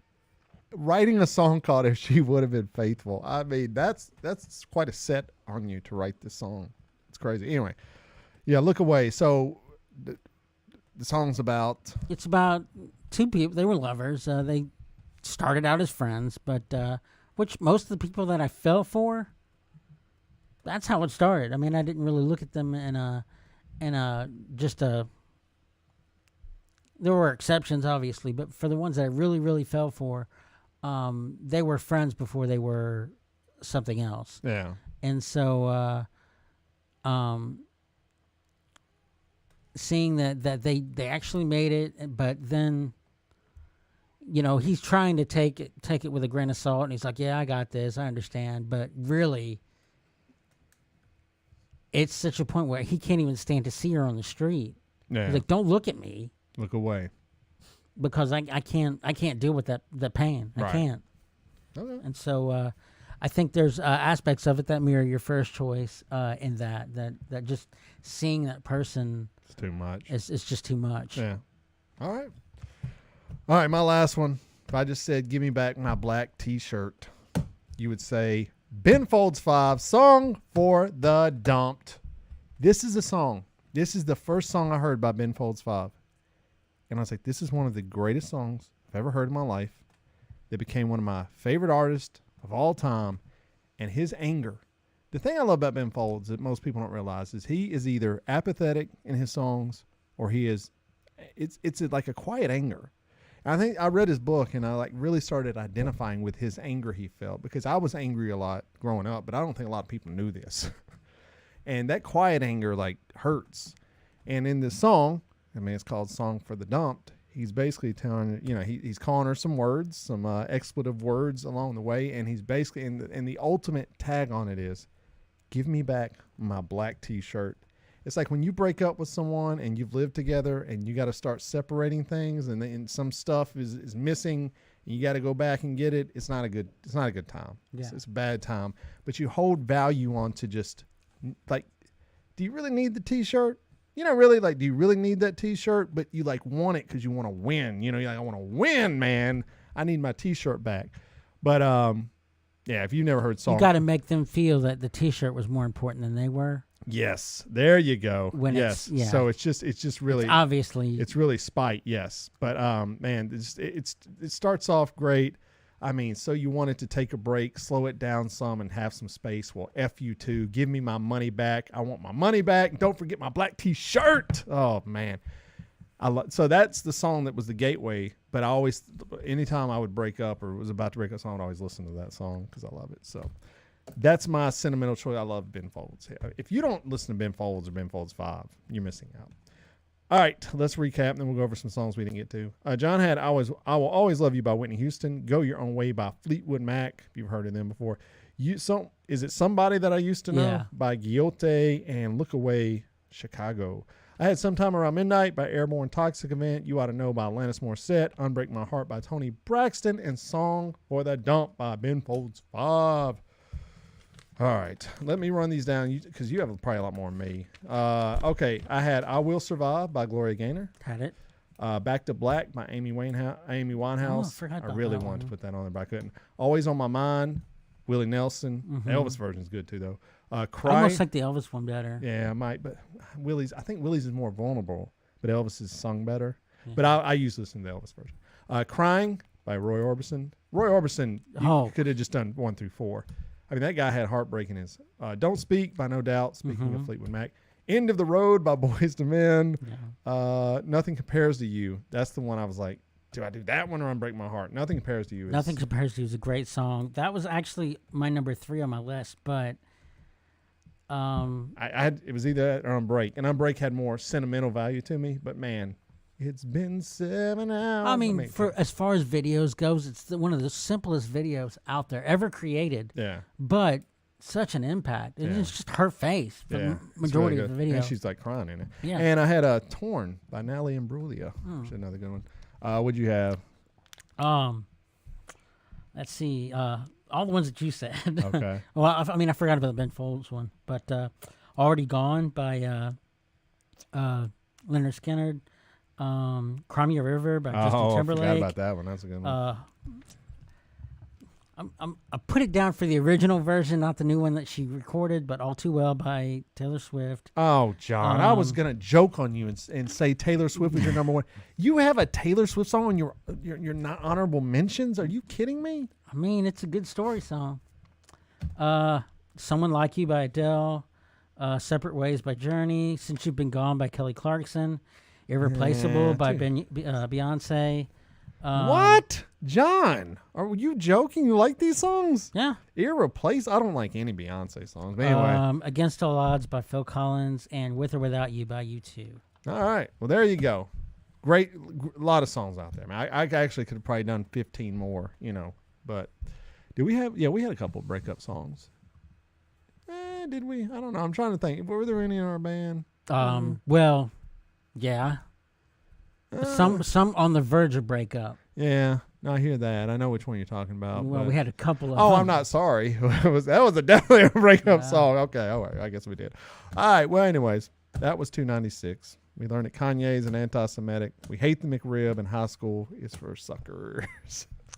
writing a song called If She Would Have Been Faithful? I mean, that's quite a set on you to write this song. It's crazy. Anyway, yeah, Look Away. So the song's about... It's about two people. They were lovers. They started out as friends, but which most of the people that I fell for that's how it started. I mean, I didn't really look at them in a just a. There were exceptions, obviously, but for the ones that I really, really fell for, they were friends before they were something else. Yeah. And so, seeing that they actually made it, but then, you know, he's trying to take it with a grain of salt, and he's like, "Yeah, I got this, I understand," but really, it's such a point where he can't even stand to see her on the street. Yeah. He's like, "Don't look at me." Look away. Because I can't deal with that pain. I Right. can't. Okay. And so I think there's aspects of it that mirror your first choice in that just seeing that person It's too much. is just too much. Yeah. All right, my last one. If I just said, give me back my black T-shirt, you would say, Ben Folds 5, Song for the Dumped. This is a song. This is the first song I heard by Ben Folds 5. And I was like, this is one of the greatest songs I've ever heard in my life. That became one of my favorite artists of all time. And his anger. The thing I love about Ben Folds that most people don't realize is he is either apathetic in his songs or it's like a quiet anger. And I think I read his book and I like really started identifying with his anger he felt, because I was angry a lot growing up, but I don't think a lot of people knew this. And that quiet anger like hurts. And in this song, I mean, it's called Song for the Dumped. He's basically telling, you know, he's calling her some words, some expletive words along the way. And he's basically, and the ultimate tag on it is, give me back my black T-shirt. It's like when you break up with someone and you've lived together and you got to start separating things, and some stuff is missing and you got to go back and get it. It's not a good time. Yeah. It's a bad time, but you hold value on to just like, do you really need the T-shirt? You know, really, like, do you really need that T-shirt? But you like want it because you want to win. You know, you're like, I want to win, man. I need my T-shirt back. But yeah, if you've never heard songs, You got to make them feel that the T-shirt was more important than they were. yes, there you go. Yes, yeah. so it's just really Obviously, it's really spite. Yes, but man, it starts off great. I mean, so you wanted to take a break, slow it down some, and have some space. Well, F you too. Give me my money back. I want my money back. Don't forget my black T-shirt. Oh, man. So that's the song that was the gateway. But I always, anytime I would break up or was about to break up, I would always listen to that song because I love it. So that's my sentimental choice. I love Ben Folds. If you don't listen to Ben Folds or Ben Folds 5, you're missing out. All right, let's recap, and then we'll go over some songs we didn't get to. John had I Will Always Love You by Whitney Houston, Go Your Own Way by Fleetwood Mac, if you've heard of them before. Is it Somebody That I Used to Know Yeah. by Guillote, and Look Away, Chicago. I had Sometime Around Midnight by Airborne Toxic Event, You Ought to Know by Alanis Morissette, Unbreak My Heart by Toni Braxton, and Song for the Dump by Ben Folds 5. All right, let me run these down because you have probably a lot more than me. Okay, I had I Will Survive by Gloria Gaynor. had it. Back to Black by Amy Winehouse. forgot I about really that wanted to one. put that on there, but I couldn't. Always on My Mind, Willie Nelson. The Elvis version's good too, though. I Cry. almost like the Elvis one better. Yeah, I might, but I think Willie's is more vulnerable, but Elvis is sung better. Yeah. But I used to listen to the Elvis version. Crying by Roy Orbison. Roy Orbison, you could have just done 1 through 4. I mean, that guy had heartbreak in his. Don't Speak by No Doubt, speaking of Fleetwood Mac. End of the Road by Boyz II Men. Yeah. Nothing Compares to You. That's the one I was like, do I do that one or Unbreak My Heart? Nothing Compares to You. Nothing Compares to You is a great song. That was actually my number 3 on my list, but it was either that or Unbreak. And Unbreak had more sentimental value to me, but man, it's been 7 hours. I mean, as far as videos goes, it's one of the simplest videos out there ever created. Yeah. But such an impact. It's just her face for the majority of the video. And she's like crying in it. Yeah. And I had Torn by Natalie Imbruglia, which is another good one. What'd you have? Let's see. All the ones that you said. Okay. Well, I mean, I forgot about the Ben Folds one, but Already Gone by Leonard Skinner. Cry Me a River by Justin Timberlake. I forgot about that one. That's a good one. I put it down for the original version, not the new one that she recorded, but All Too Well by Taylor Swift. Oh, John, I was gonna joke on you and say Taylor Swift was your number one. You have a Taylor Swift song on your not honorable mentions? Are you kidding me? I mean, it's a good story song. Someone Like You by Adele, Separate Ways by Journey, Since You've Been Gone by Kelly Clarkson, Irreplaceable by Beyonce. What? John, are you joking? You like these songs? Yeah. Irreplaceable? I don't like any Beyonce songs. But anyway. Against All Odds by Phil Collins and With or Without You by U2. All right. Well, there you go. Great. A lot of songs out there. I actually could have probably done 15 more, but did we have, we had a couple of breakup songs. Did we? I don't know. I'm trying to think. Were there any in our band? Well, yeah. Some on the verge of breakup. Yeah. No, I hear that. I know which one you're talking about. Well, we had a couple of. Oh, them. I'm not sorry. That was definitely a breakup song. Okay. All right. I guess we did. All right. Well, anyways, that was 296. We learned that Kanye is an anti-Semitic. We hate the McRib, and high school is for suckers.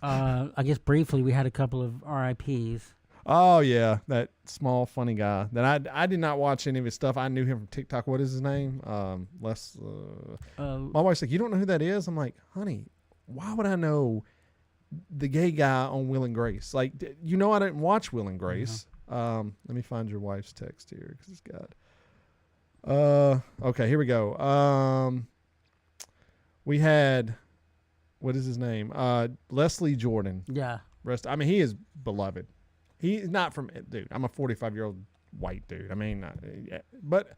I guess briefly we had a couple of RIPs. Oh yeah, that small funny guy. That I did not watch any of his stuff. I knew him from TikTok. What is his name? Les. My wife's like, you don't know who that is? I'm like, honey, why would I know the gay guy on Will and Grace? Like, I didn't watch Will and Grace. Let me find your wife's text here because it's got. Okay, here we go. We had, what is his name? Leslie Jordan. Yeah. He is beloved. He's not from, dude, I'm a 45-year-old white dude. But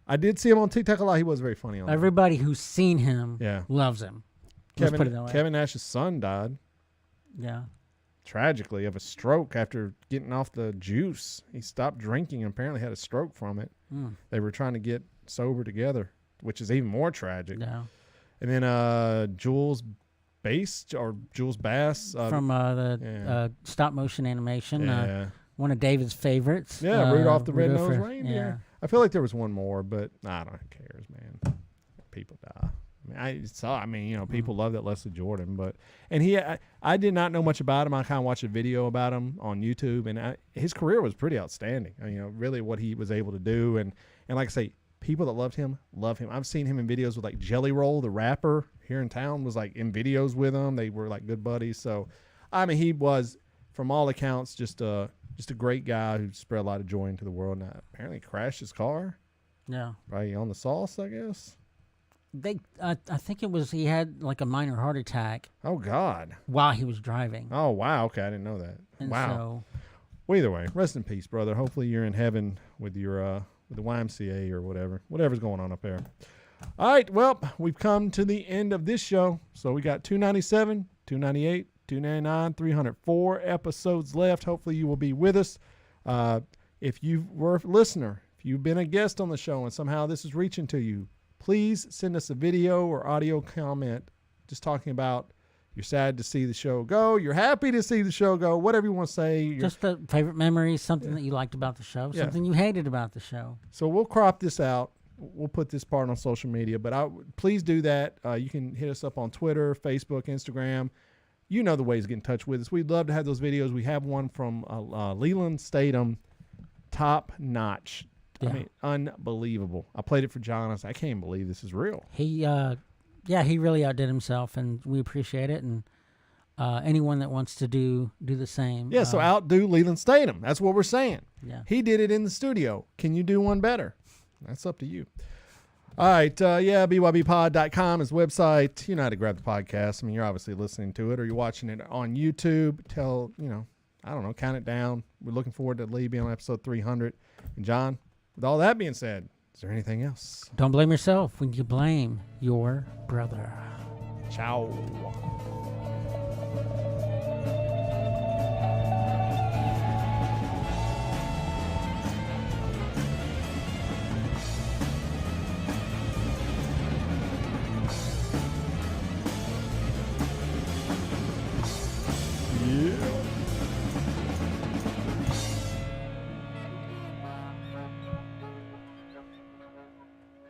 I did see him on TikTok a lot. He was very funny on there. Everybody who's seen him loves him. Let's put it that way. Kevin Nash's son died. Yeah. Tragically of a stroke after getting off the juice. He stopped drinking and apparently had a stroke from it. They were trying to get sober together, which is even more tragic. Yeah. And then Jules Bass from the stop motion animation. One of David's favorites. Yeah, Rudolph the Red-Nosed Reindeer. Yeah. I feel like there was one more, but I don't know, who cares, man. People die. People love that Leslie Jordan, I did not know much about him. I kind of watched a video about him on YouTube, and his career was pretty outstanding. Really what he was able to do, and like I say, people that loved him love him. I've seen him in videos with like Jelly Roll, the rapper here in town, was like in videos with him. They were like good buddies. So, he was, from all accounts, just a great guy who spread a lot of joy into the world. And apparently crashed his car. Yeah, probably on the sauce, I guess. I think it was, he had like a minor heart attack. Oh God! While he was driving. Oh wow! Okay, I didn't know that. And wow. Well, either way, rest in peace, brother. Hopefully you're in heaven with your with the YMCA or whatever's going on up there. All right, well, we've come to the end of this show. So we got 297, 298, 299, 304 episodes left. Hopefully you will be with us. If you were a listener, if you've been a guest on the show and somehow this is reaching to you, please send us a video or audio comment just talking about you're sad to see the show go, you're happy to see the show go, whatever you want to say. Just a favorite memory, something that you liked about the show, something you hated about the show. So we'll crop this out. We'll put this part on social media, but please do that. You can hit us up on Twitter, Facebook, Instagram. You know the ways to get in touch with us. We'd love to have those videos. We have one from Leland Statham, top notch. Yeah. Unbelievable. I played it for John. I was like, I can't believe this is real. He really outdid himself, and we appreciate it. And anyone that wants to do the same. Yeah, so outdo Leland Statham. That's what we're saying. Yeah. He did it in the studio. Can you do one better? That's up to you. All right. BYBpod.com is website. You know how to grab the podcast. You're obviously listening to it or you're watching it on YouTube. Count it down. We're looking forward to Lee being on episode 300. And John, with all that being said, is there anything else? Don't blame yourself when you blame your brother. Ciao.